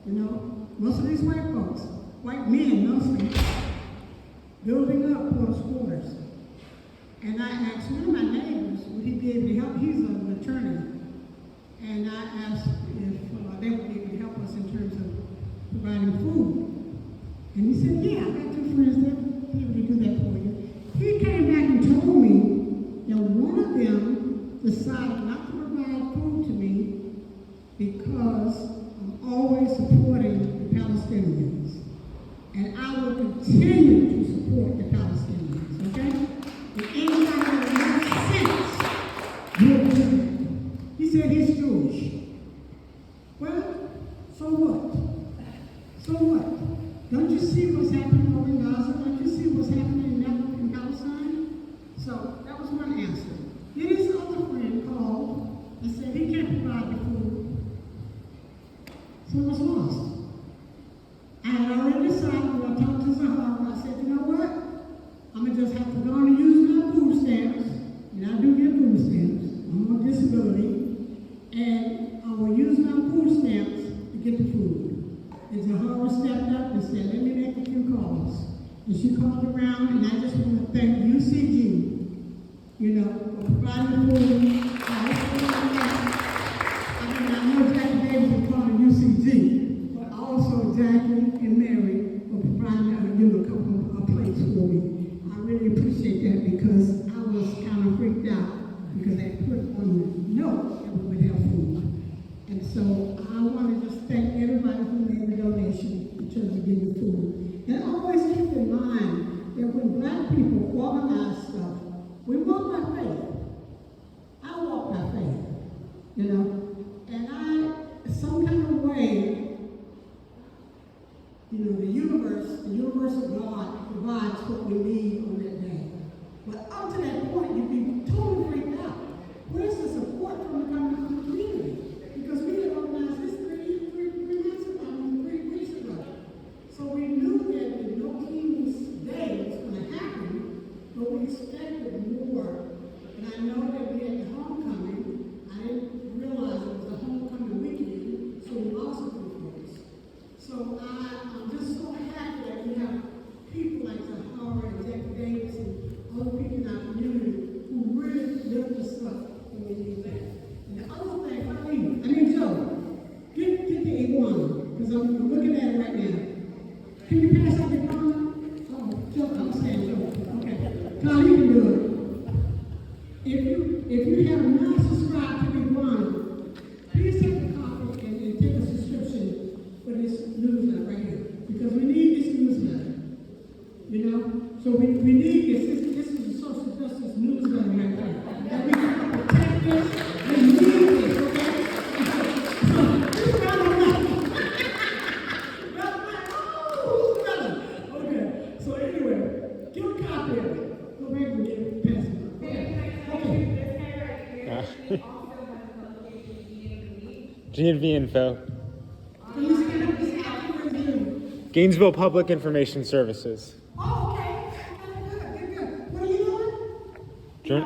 You know, most of these white folks, white men mostly, building up towards schools. And I asked one of my neighbors would he be able to help. He's an attorney. And I asked if they would be able to help us in terms of providing food. And he said, yeah, I got 2 friends that will be able to do that for you. He came back and told me that one of them decided not to provide food to me because I'm always supporting the Palestinians. And I will continue to support the Palestinians, okay? If anybody that makes sense, will do it. He said he's Jewish. Well, so what? So what? Don't you see what's happening over in Gaza? Don't you see what's happening in Palestine? So that was one answer. Then his other friend called and said he can't provide the food. So it was lost. I had already decided when I talked to Zahara, I said, you know what? I'm going to just have to go on and use my food stamps. And I do get food stamps. I'm on disability. And I will use my food stamps to get the food. And Zahara stepped up and said, let me make a few calls. And she called around, and I just want to thank UCG, you know, for providing food. I know Jackie Davis is part of UCG, but also Jackie and Mary really appreciate that because I was kind of freaked out because they put on the note that we would have food. And so I want to just thank everybody who made the donation in terms of giving food. And always keep in mind that when Black people organize stuff, we walk by faith. I walk by faith, you know. And some kind of way, you know, the universe of God provides what we need on that day. But up to that point, you'd be totally freaked out. Where's the support from the community? Because we had organized this 3 months ago, 3 weeks ago. So we knew that the No King's Day was going to happen, but we expected more. And I know that we had the homecoming. I didn't realize it was a homecoming weekend, so we lost a few folks. So I'm just so happy that we have people like Zahara and Jack Davis and other people in our community who really lift us up when we need that. And the other thing, Joe, get the iguana, because I'm looking at it right now. Can you pass out the iguana? Oh, Joe, I'm saying Joe. Okay. Carl, you can do it. If you have not subscribed to the iguana, please take a copy and take a subscription for this newsletter right here. Because we need this newsletter. You know? So we need this. This is the social justice newsletter right here. And we can protect this. We need this, okay? Okay. So anyway, give a copy of it. Go back and pass it on. Okay. G&V info. Gainesville Public Information Services. Oh, okay. Good. What are you doing?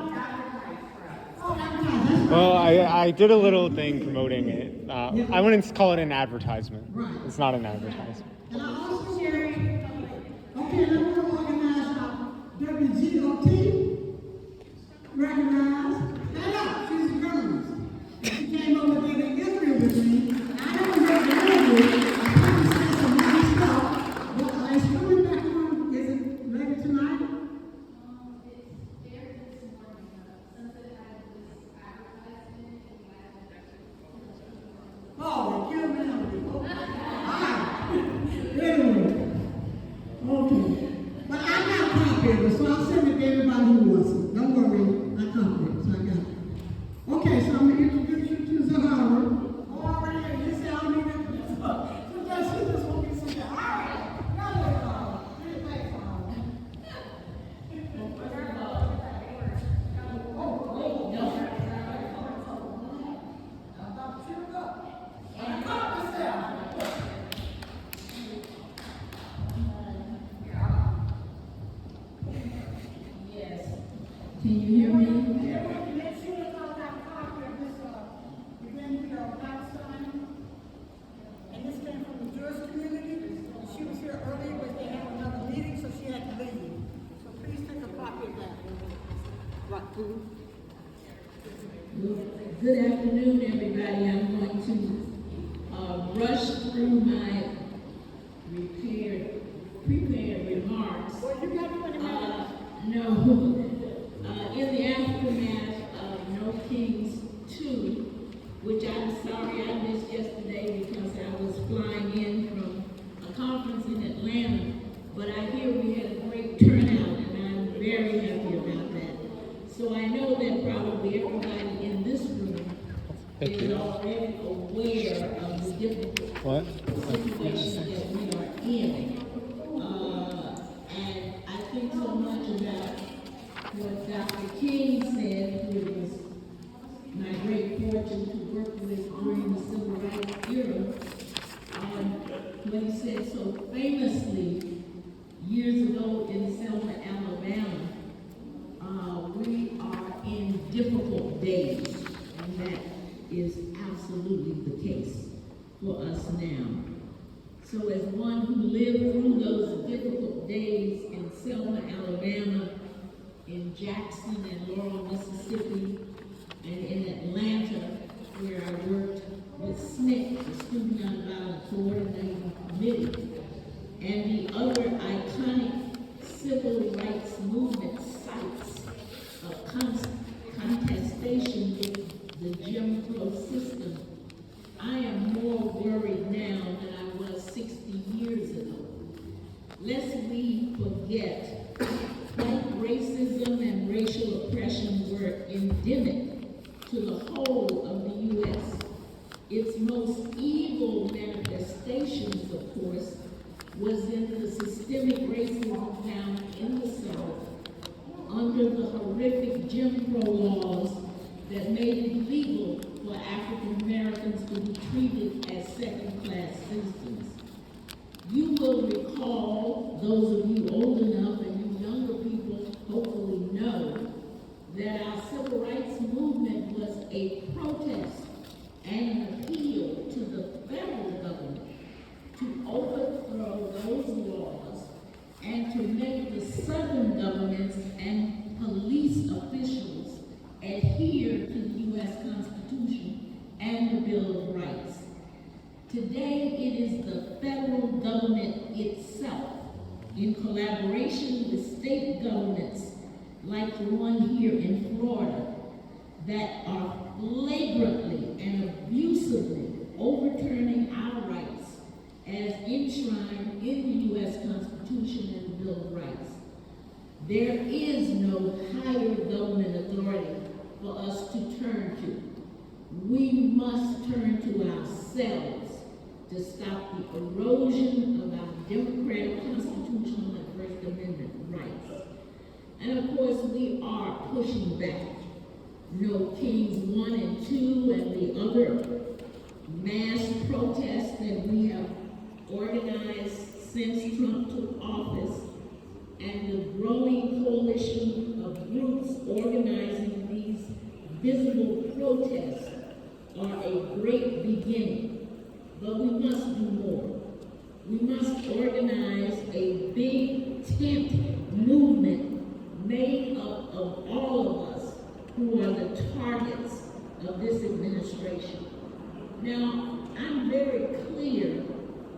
Well, I did a little thing promoting it. I wouldn't call it an advertisement. It's not an advertisement. And I also want to, okay, and I want to organize WGOT, recognized. She's a journalist. She came over there to Israel with me. I haven't read the interview. I probably said some nice stuff. But it's coming back on. Is it later tonight? Oh, give me okay. But I got a copy of it, so I'll send it to everybody who wants it. Don't worry, I copied it, so I got it. Okay, so I'm going to introduce you to Zahara. Oh, already here. You say I don't need it. So just she just want me to say, all right. Now let's go. Thanks, Yes. Can you hear me? Make sure that y'all got a copy of this event here on Palestine. And this came from the Jewish community. She was here earlier, but they had another meeting, so she had to leave. So please take a copy of that. Good afternoon, everybody. I'm going to rush through my prepared remarks. Well, you got 20 minutes. No. In the aftermath of No Kings 2, which I'm sorry I missed yesterday because I was flying in from a conference in Atlanta, but I hear we had a great turnout and I'm very happy about that. So I know that probably everybody in this room is already aware of the difficult situation that we are in. And I think so much about what Dr. King said, who was my great fortune to work with during the civil rights era, when he said so famously years ago in Selma, Alabama, we are in difficult days, and that is absolutely the case for us now. So as one who lived through those difficult days in Selma, Alabama, in Jackson and Laurel, Mississippi, and in Atlanta, where I worked with SNCC, the Student Nonviolent Coordinating Committee, and the other iconic civil rights movement endemic to the whole of the U.S. Its most evil manifestations, of course, was in the systemic racism found in the South under the horrific Jim Crow laws that made it legal for African Americans to be treated as second-class citizens. You will recall, those of you old enough and you younger people hopefully know, that our civil rights movement was a protest and an appeal to the federal government to overthrow those laws and to make the southern governments and police officials adhere to the U.S. Constitution and the Bill of Rights. Today, it is the federal government itself, in collaboration with state governments like the one here in Florida, that are flagrantly and abusively overturning our rights as enshrined in the U.S. Constitution and the Bill of Rights. There is no higher government authority for us to turn to. We must turn to ourselves to stop the erosion of our democratic, constitutional, and First Amendment rights. And of course, we are pushing back. No Kings 1 and 2 and the other mass protests that we have organized since Trump took office, and the growing coalition of groups organizing these visible protests are a great beginning. But we must do more. We must organize a big tent movement made up of all of us who are the targets of this administration. Now, I'm very clear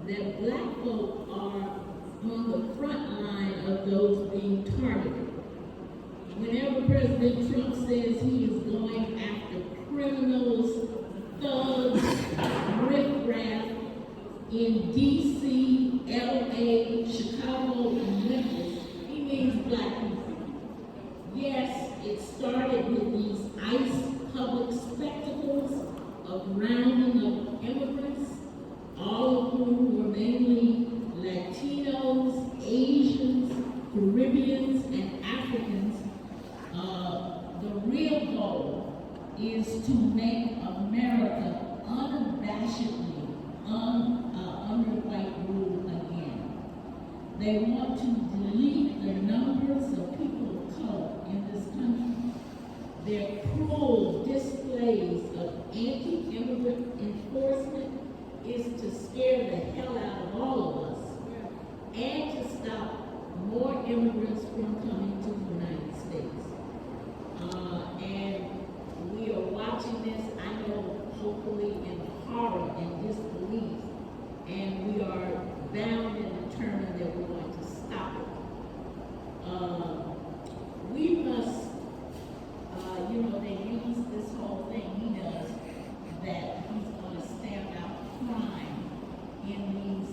that black folk are on the front line of those being targeted. Whenever President Trump says he is going after criminals, thugs, riffraff in D.C., L.A., Chicago, and Memphis, he means black people. Yes, it started with these ICE public spectacles of rounding up immigrants, all of whom were mainly Latinos, Asians, Caribbeans, and Africans. The real goal is to make America unabashedly under white rule again. They want to delete the numbers of people of color in this country. Their cruel displays of anti-immigrant enforcement is to scare the hell out of all of us and to stop more immigrants from coming to the United States. And we are watching this, I know, hopefully in horror and disbelief, and we are bound and determined that we're going to stop it. We must, they use this whole thing he does, that he's going to stamp out crime in these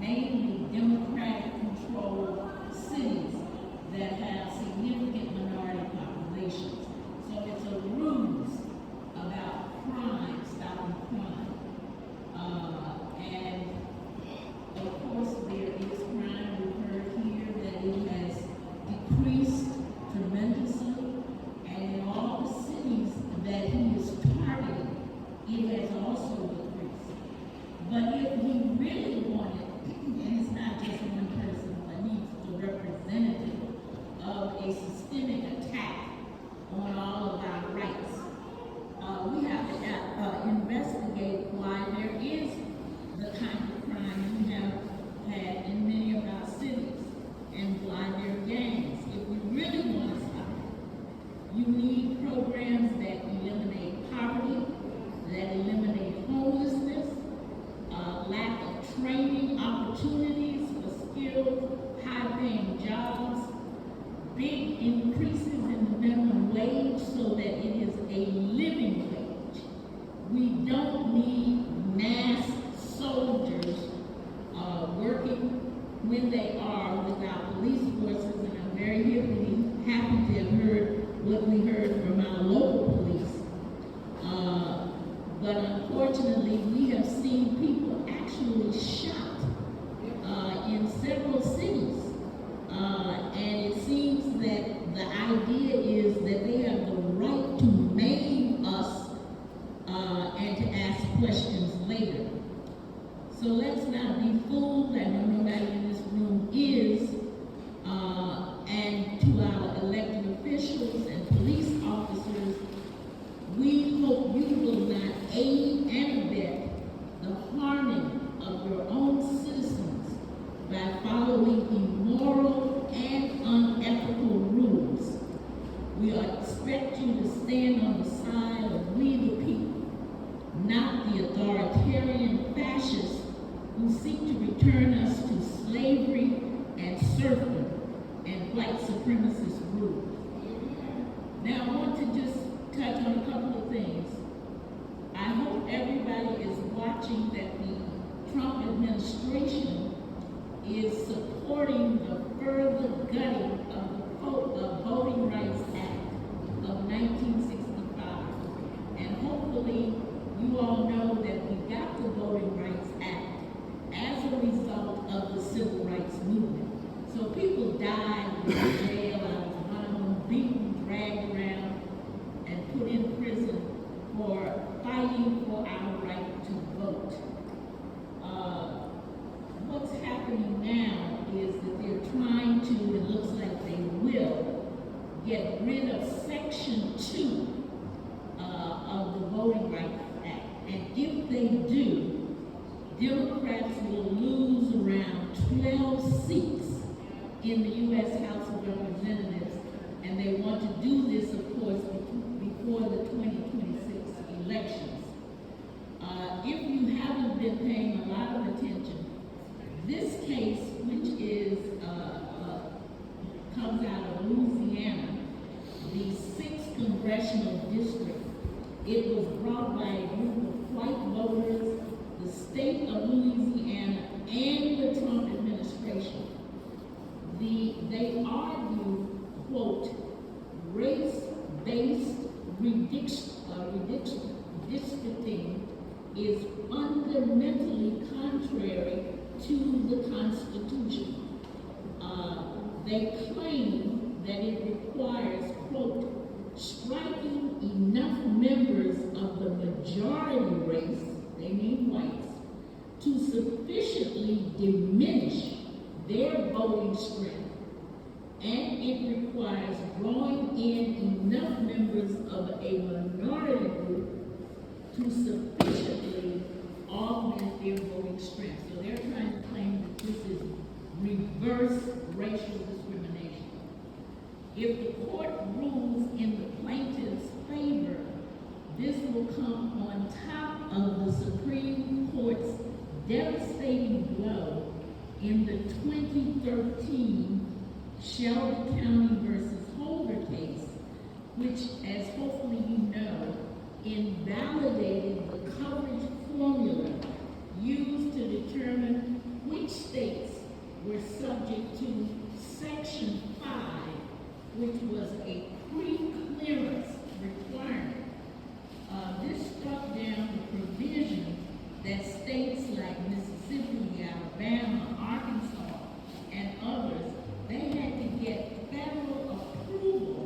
mainly Democratic-controlled cities that have significant minority populations. So it's a ruse about crime, stopping crime. And of course there is crime. We've heard here that it has decreased tremendously, and in all the cities that he is targeting, it has also decreased. But if he really wanted, and it's not just one person, but he's the representative of a systemic attack on all of our rights, we have to investigate why there is the kind of crime we have had in many of our cities and why there are gangs. If we really want to stop it, you need programs that eliminate poverty, that eliminate homelessness, lack of training opportunities for skilled, high-paying jobs, big increases in the minimum wage so that it is a living wage. We don't need mass soldiers working when they are with our police forces, and I'm very happy to have heard what we expect you to stand on the side of we the people, not the authoritarian fascists who seek to return us to slavery and serfdom and white supremacist rule. Now I want to just touch on a couple of things. I hope everybody is watching that the Trump administration is supporting the further gutting of the Voting Rights Act of 1965. And hopefully you all know that we got the Voting Rights Act as a result of the Civil Rights Movement. So people died in jail, I was one of them, beaten, dragged around, and put in prison for fighting for our right to vote. What's happening now is that they're trying to, it looks like they will, get rid of Section 2 of the Voting Rights Act. And if they do, Democrats will lose around 12 seats in the U.S. House of Representatives, and they want to do this, of course, before the 2026 elections. If you haven't been paying a lot of attention, this case, which is comes out of Louisiana, the 6th Congressional District, it was brought by a group of white voters, the state of Louisiana, and the Trump administration. They argue, quote, race-based redistricting is fundamentally contrary to the Constitution. They claim that it requires, quote, striking enough members of the majority race, they mean whites, to sufficiently diminish their voting strength, and it requires drawing in enough members of a minority group to sufficiently augment their voting strength. So they're trying to claim that this is reverse racial discrimination. If the court rules in the plaintiff's favor, this will come on top of the Supreme Court's devastating blow in the 2013 Shelby County versus Holder case, which, as hopefully you know, invalidated the coverage formula used to determine which states were subject to Section 5, which was a pre-clearance requirement. This struck down the provision that states like Mississippi, Alabama, Arkansas, and others, they had to get federal approval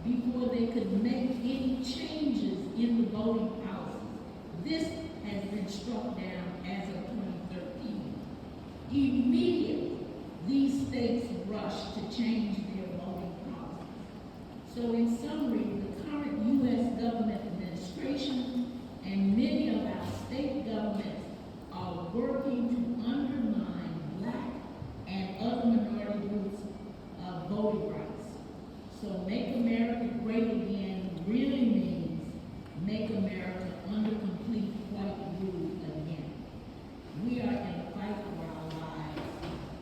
before they could make any changes in the voting policy. This has been struck down as of 2013. Immediately, these states rushed to change their voting policy. So in summary, the current U.S. government administration and many of our state governments are working to undermine Black and other minority groups' voting rights. So Make America Great Again really means make America under complete white rule again. We are in a fight for our lives,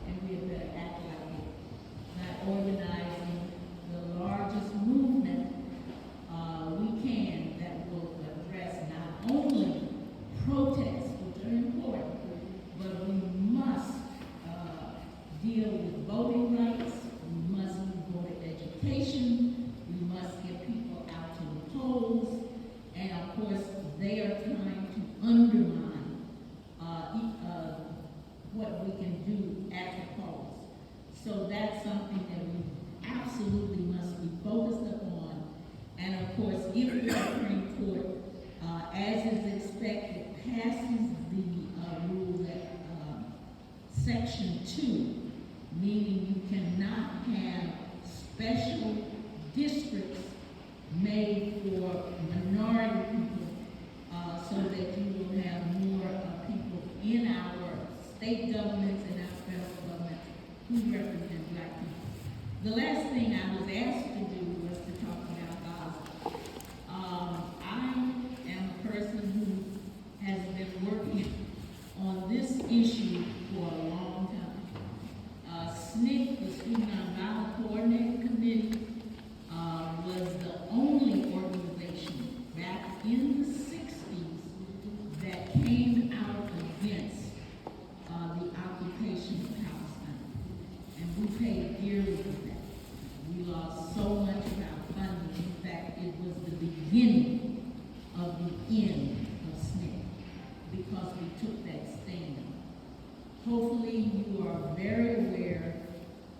and we had better act like it, not organizing the largest movement we can that will address not only protests, which are important, but we must deal with voting rights, we must move voter education, we must get people out to the polls, and of course, they are trying to undermine what we can do at the polls. So that's something that we absolutely must be focused upon. And of course, if the Supreme Court, as is expected, passes the rule that Section 2, meaning you cannot have special districts made for minority people, so that you will have more people in our state governments and our federal government who represent Black people. The last thing I was asked to do was to talk about beginning of the end of Smith because we took that stand. Hopefully you are very aware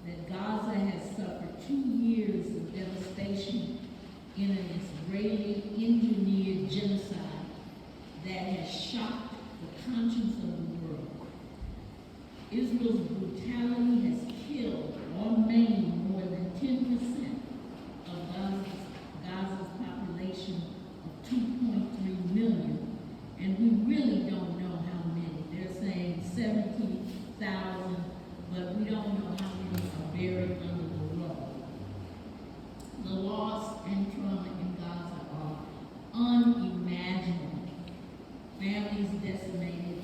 that Gaza has suffered 2 years of devastation in an Israeli-engineered genocide that has shocked the conscience of the world. Israel's brutality has killed or maimed more than 10% of Gaza's population of 2.3 million, and we really don't know how many. They're saying 70,000, but we don't know how many are buried under the rubble. The loss and trauma in Gaza are unimaginable. Families decimated,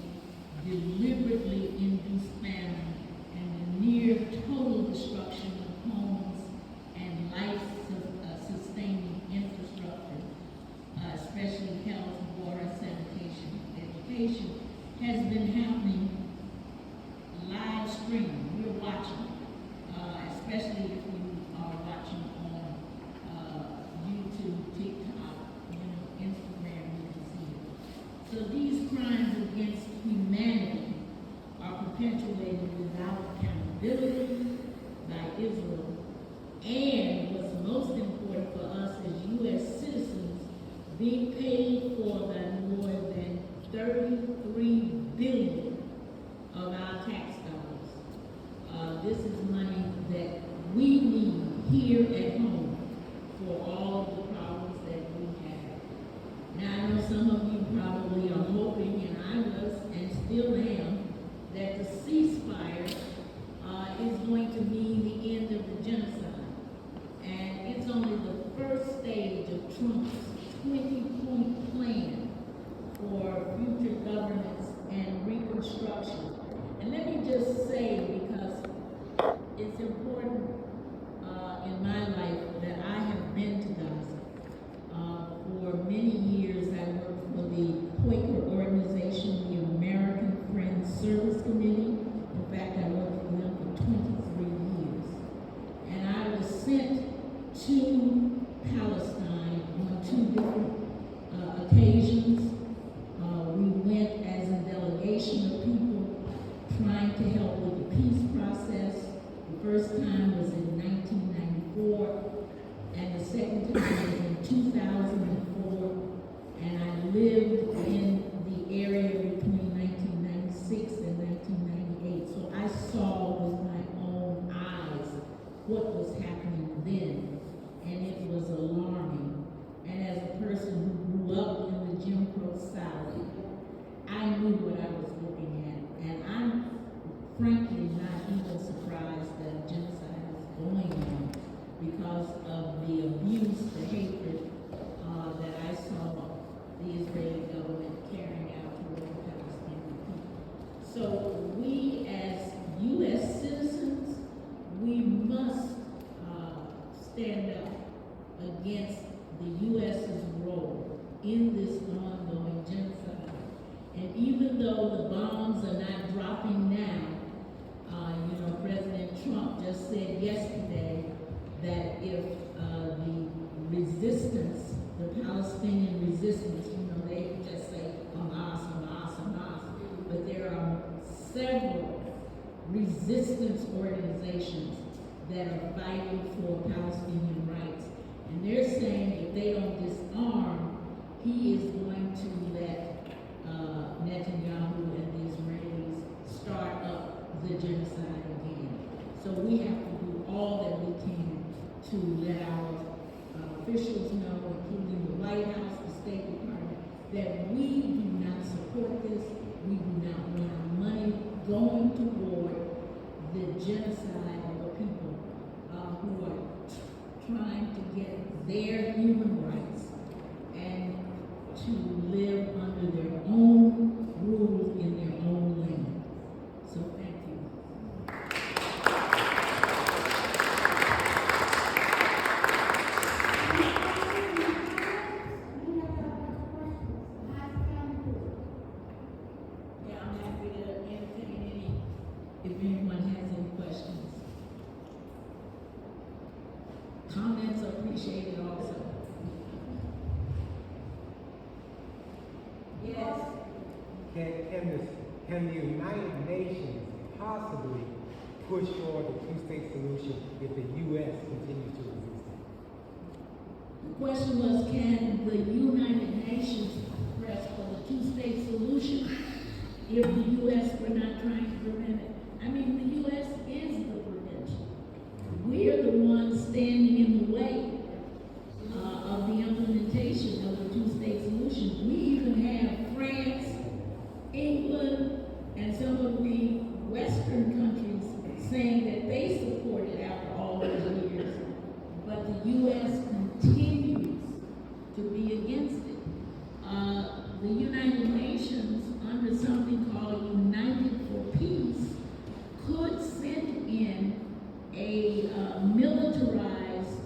deliberately induced famine, and the near total destruction of homes and life-sustaining infrastructure, especially health, water, sanitation, education, has been happening live streaming. We're watching, especially if you are watching on YouTube, TikTok, Instagram, you can see it. So these crimes against humanity are perpetuated without accountability by Israel. And what's most important for us as U.S. citizens, being paid for by more than $33 billion of our tax dollars. This is money that we need here at home for all of the problems that we have. Now, I know some of you probably are hoping, and I was, and still am, that the ceasefire is going to mean the end of the genocide. And it's only the first stage of Trump's 20-point plan for future governance and reconstruction. And let me just say, because it's important in my life that I have been to Gaza. For many years, I worked for the Quaker organization, the American Friends Service Committee. In fact, I worked for them for 23 years. And I was sent to Palestine on 2 different occasions. We went as a delegation of people trying to help with the peace process. The first time was in 1994, and the second time was in 2004, and I lived in the area between 1996 and 1998, so I saw with my own eyes what was happening then, and it was alarming. And as a person who grew up in the Jim Crow South, I knew what I was looking at, and I'm frankly not even surprised that genocide is going on because of the abuse, the hatred that I saw the Israeli government carrying out toward the Palestinian people. So we as U.S. citizens, we must stand up against the U.S.'s role in this ongoing genocide. And even though the bombs are not dropping now, President Trump just said yesterday that if the resistance, the Palestinian resistance, they just say Hamas, Hamas, Hamas, but there are several resistance organizations that are fighting for Palestinian rights. And they're saying if they don't disarm, he is going to let Netanyahu and the Israelis start up the genocide again. So we have to do all that we can to let our officials know, including the White House, the State Department, that we do not support this. We do not want our money going toward the genocide of the people who are trying to get their human rights and to live under their own rules in their own land. So thank you. Yeah, I'm happy to entertain any, if anyone has any questions. Comments are appreciated also. Can the United Nations possibly push for the two-state solution if the U.S. continues to resist it? The question was, can the United Nations press for the two-state solution if the U.S. were not trying to prevent it? I mean, the U.S. is the prevention. We are the ones standing in the way of the implementation of the two-state solution. We even have France, England, and some of the Western countries saying that they support it after all those years, but the U.S. continues to be against it. The United Nations, under something called United for Peace, could send in a militarized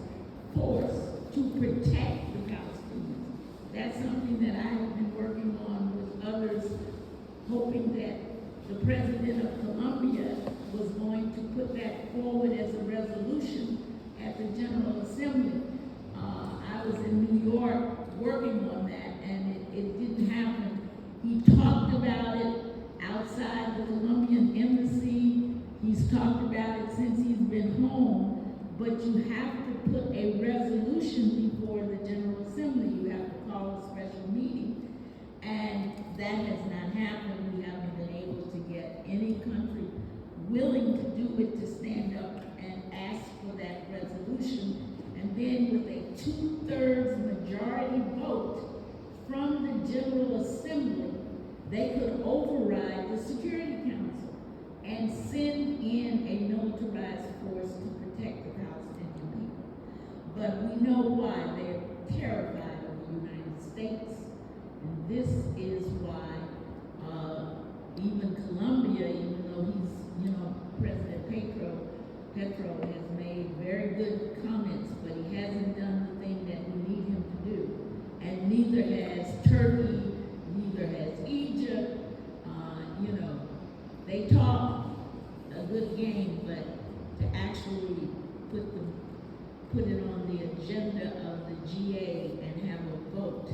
force to protect the Palestinians. That's something that I have been working on with others, hoping that the president of Colombia was going to put that forward as a resolution at the General Assembly. I was in New York working on that, and it didn't happen. He talked about it outside the Colombian embassy. He's talked about it since he's been home, but you have to put a resolution before the General Assembly. You have to call a special meeting, and that has not happened. We haven't been able to get any country willing to do it, to stand up and ask for that resolution. And then with a 2/3 majority vote from the General Assembly, they could override the Security Council and send in a militarized force to protect the Palestinian people. But we know why. They're terrified of the United States. And this is why even Colombia, even though he's, President Petro has made very good comments, but he hasn't done the thing that we need him to do. And neither has Turkey, neither has Egypt. They talk a good game, but to actually put it on the agenda of the GA and have a vote,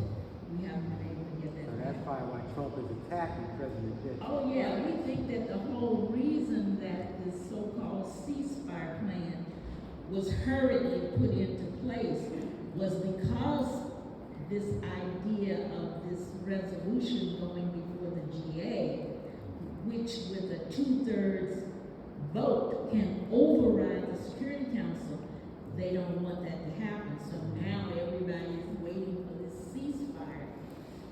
we haven't been able to get that. So that's probably why Trump is attacking President Petro. Oh yeah, we think that the whole reason that this so-called ceasefire plan was hurriedly put into place was because this idea of this resolution going before the GA, which with a 2/3 vote can override the Security Council, they don't want that to happen. So now everybody is waiting for this ceasefire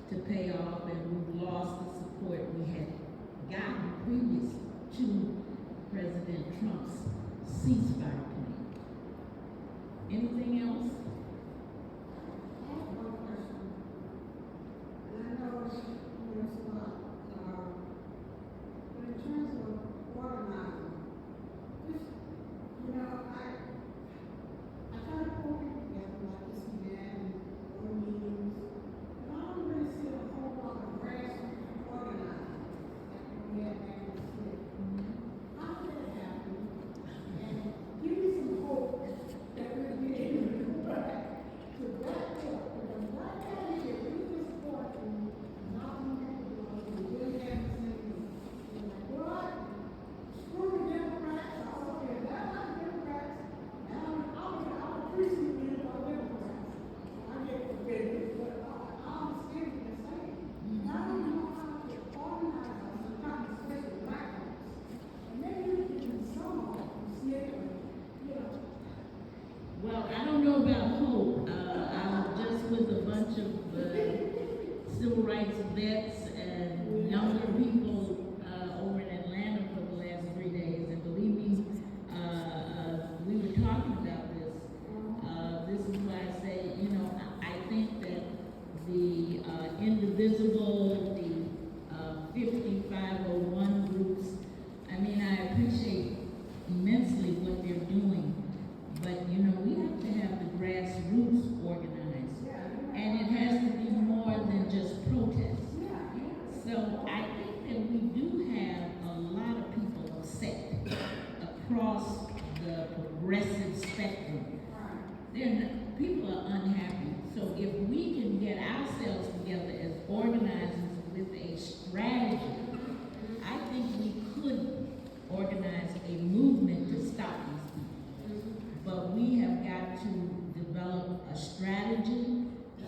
to pay off, and we've lost the support we had gotten previous to President Trump's ceasefire plan. Anything else? I have one question, and I know it's not, but in terms of organizing, just, I try to pull people together like this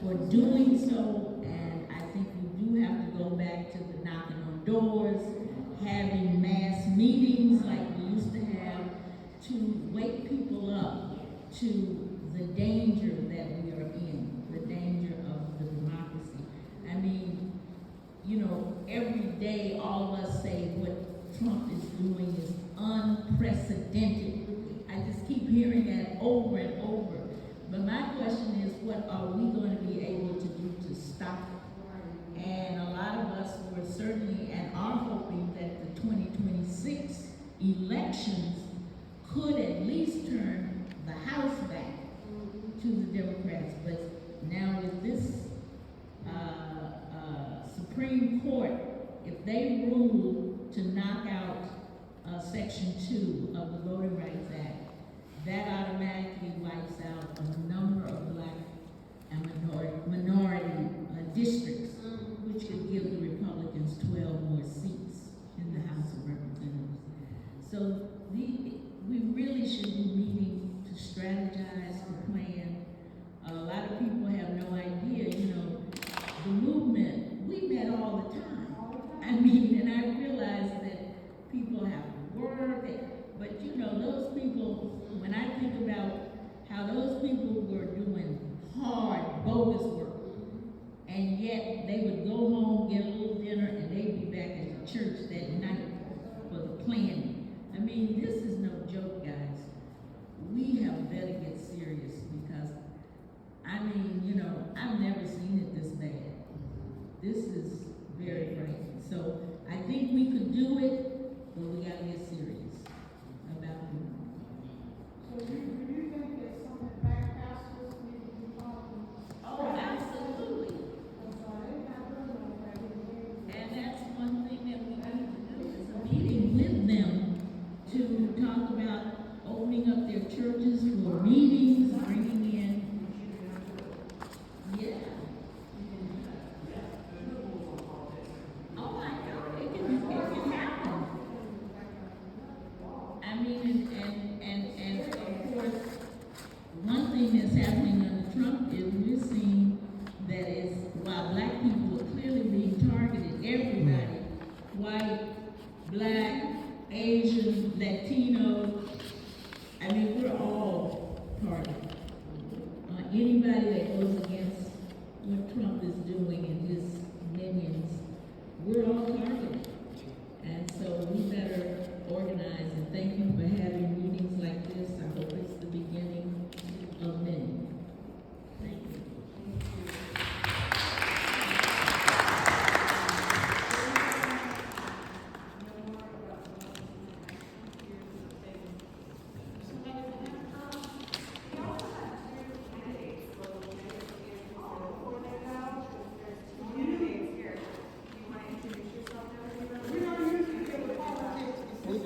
for doing so, and I think we do have to go back to the knocking on doors, having mass meetings like we used to have, to wake people up to the danger that we are in, the danger of the democracy. I mean, you know, every day all of us say what Trump is doing is unprecedented. I just keep hearing that over and over. But my question is, what are we going to be able to do to stop it? And a lot of us were certainly and are hoping that the 2026 elections could at least turn the House back to the Democrats. But now with this Supreme Court, if they rule to knock out Section 2 of the Voting Rights Act, that automatically wipes out a number of black and minority districts, which could give the Republicans 12 more seats in the House of Representatives. So we really should be meeting to strategize, to plan. A lot of people have no idea, you know, the movement, we met all the time. I mean, and I realize that people have to work, but you know, those people, when I think about how those people were doing hard, bogus work, and yet they would go home, get a little dinner, and they'd be back at the church that night for the planning. I mean, this is no joke, guys. We have better get serious because, I mean, you know, I've never seen it this bad. This is very frightening. So I think we could do it, but we gotta get serious about it. So do you think that some of the black pastors need to be talking? Oh, absolutely. And that's one thing that we need to do is a meeting with them to talk about opening up their churches for meetings, bringing in, yeah. Oh my God, it can happen. I mean, and of course, one thing that's happening under Trump is we're seeing that is, while black people are clearly being targeted, everybody, white, black, Asian, Latino, I mean, we're all targeted. Anybody that goes against what Trump is doing and his minions, we're all targeted. And so we better organize, and thank you for having meetings like this. I hope it's the beginning of many. Thank you.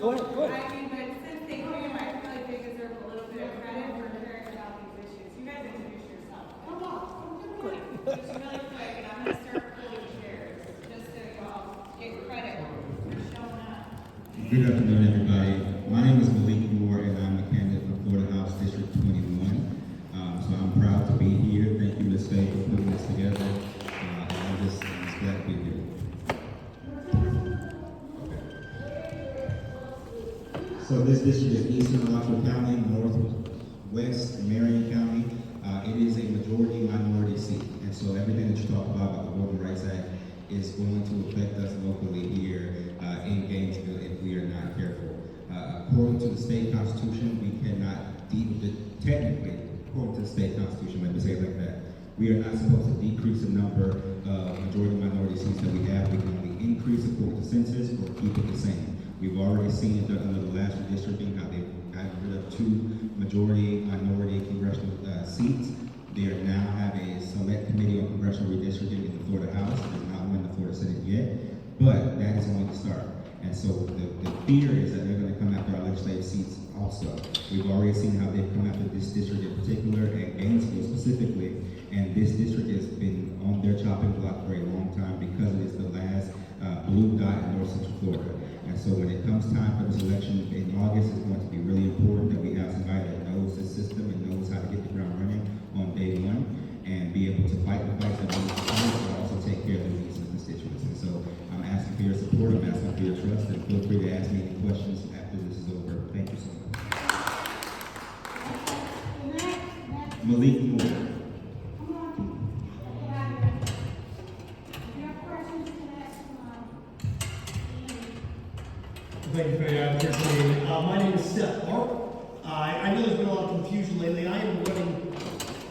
Go ahead, go ahead. I mean, but since they came, I feel like they deserve a little bit of credit for caring about these issues. You guys introduce yourself. Come on, just really quick, and I'm gonna start pulling chairs, just so y'all get credit for showing up. Good afternoon, everybody. My name is Malik Moore, and I'm a candidate for Florida House District 21. So I'm proud to be here. Thank you, Ms. Faye, for putting this together. And I'm just glad to be here. So this district is Eastern Alachua County, Northwest Marion County. It is a majority minority seat, and so everything that you talk about the Voting Rights Act is going to affect us locally here in Gainesville if we are not careful. According to the state constitution, we cannot technically, according to the state constitution, let me say it like that, we are not supposed to decrease the number of majority minority seats that we have. We can only increase according to census or keep it the same. We've already seen it under the last redistricting, how they've gotten rid of 2 majority minority congressional seats. They are now have a select committee on congressional redistricting in the Florida House. There's not one in the Florida Senate yet, but that is only the start. And so the fear is that they're going to come after our legislative seats also. We've already seen how they've come after this district in particular, and Gainesville specifically, and this district has been on their chopping block for a long time because it is the last blue dot in North Central Florida. And so when it comes time for this election in August, it's going to be really important that we have somebody that knows the system and knows how to hit the ground running on day one and be able to fight Malik Moore. Thank you for the opportunity. My name is Seth Mark. I know there's been a lot of confusion lately. I am running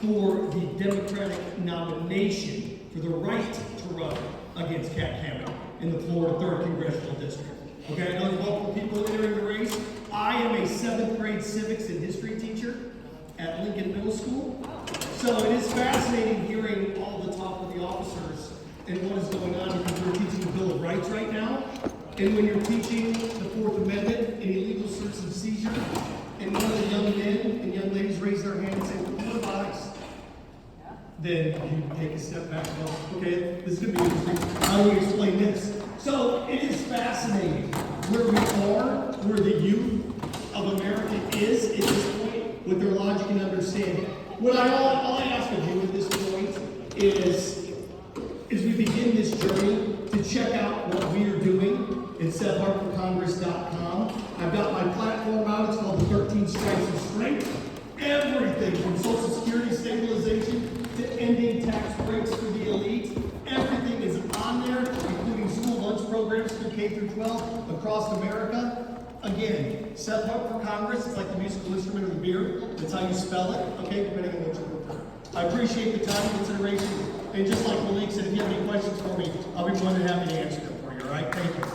for the Democratic nomination for the right to run against Kat Hammond in the Florida 3rd Congressional District. Okay, I know there's multiple people entering the race. I am a 7th grade civics and history teacher at Lincoln Middle School. So it is fascinating hearing all the talk of the officers and what is going on because we're teaching the Bill of Rights right now. And when you're teaching the Fourth Amendment and illegal search and seizure, and one of the young men and young ladies raise their hand and say, well, what about ICE? Then you take a step back and go, okay, this is going to be interesting. How do we explain this? So it is fascinating where we are, where the youth of America is at this point with their logic and understanding. What all I ask of you at this point is, as we begin this journey, to check out what we are doing at SethHartForCongress.com. I've got my platform out. It's called the 13 Stripes of Strength. Everything from Social Security stabilization to ending tax breaks for the elite. Everything is on there, including school lunch programs through K through 12 across America. Again, Seth Hart for Congress. It's like the musical instrument of the beer. That's how you spell it, okay, depending on what you prefer. I appreciate the time and consideration. And just like Malik said, if you have any questions for me, I'll be more than happy to answer them for you, all right? Thank you.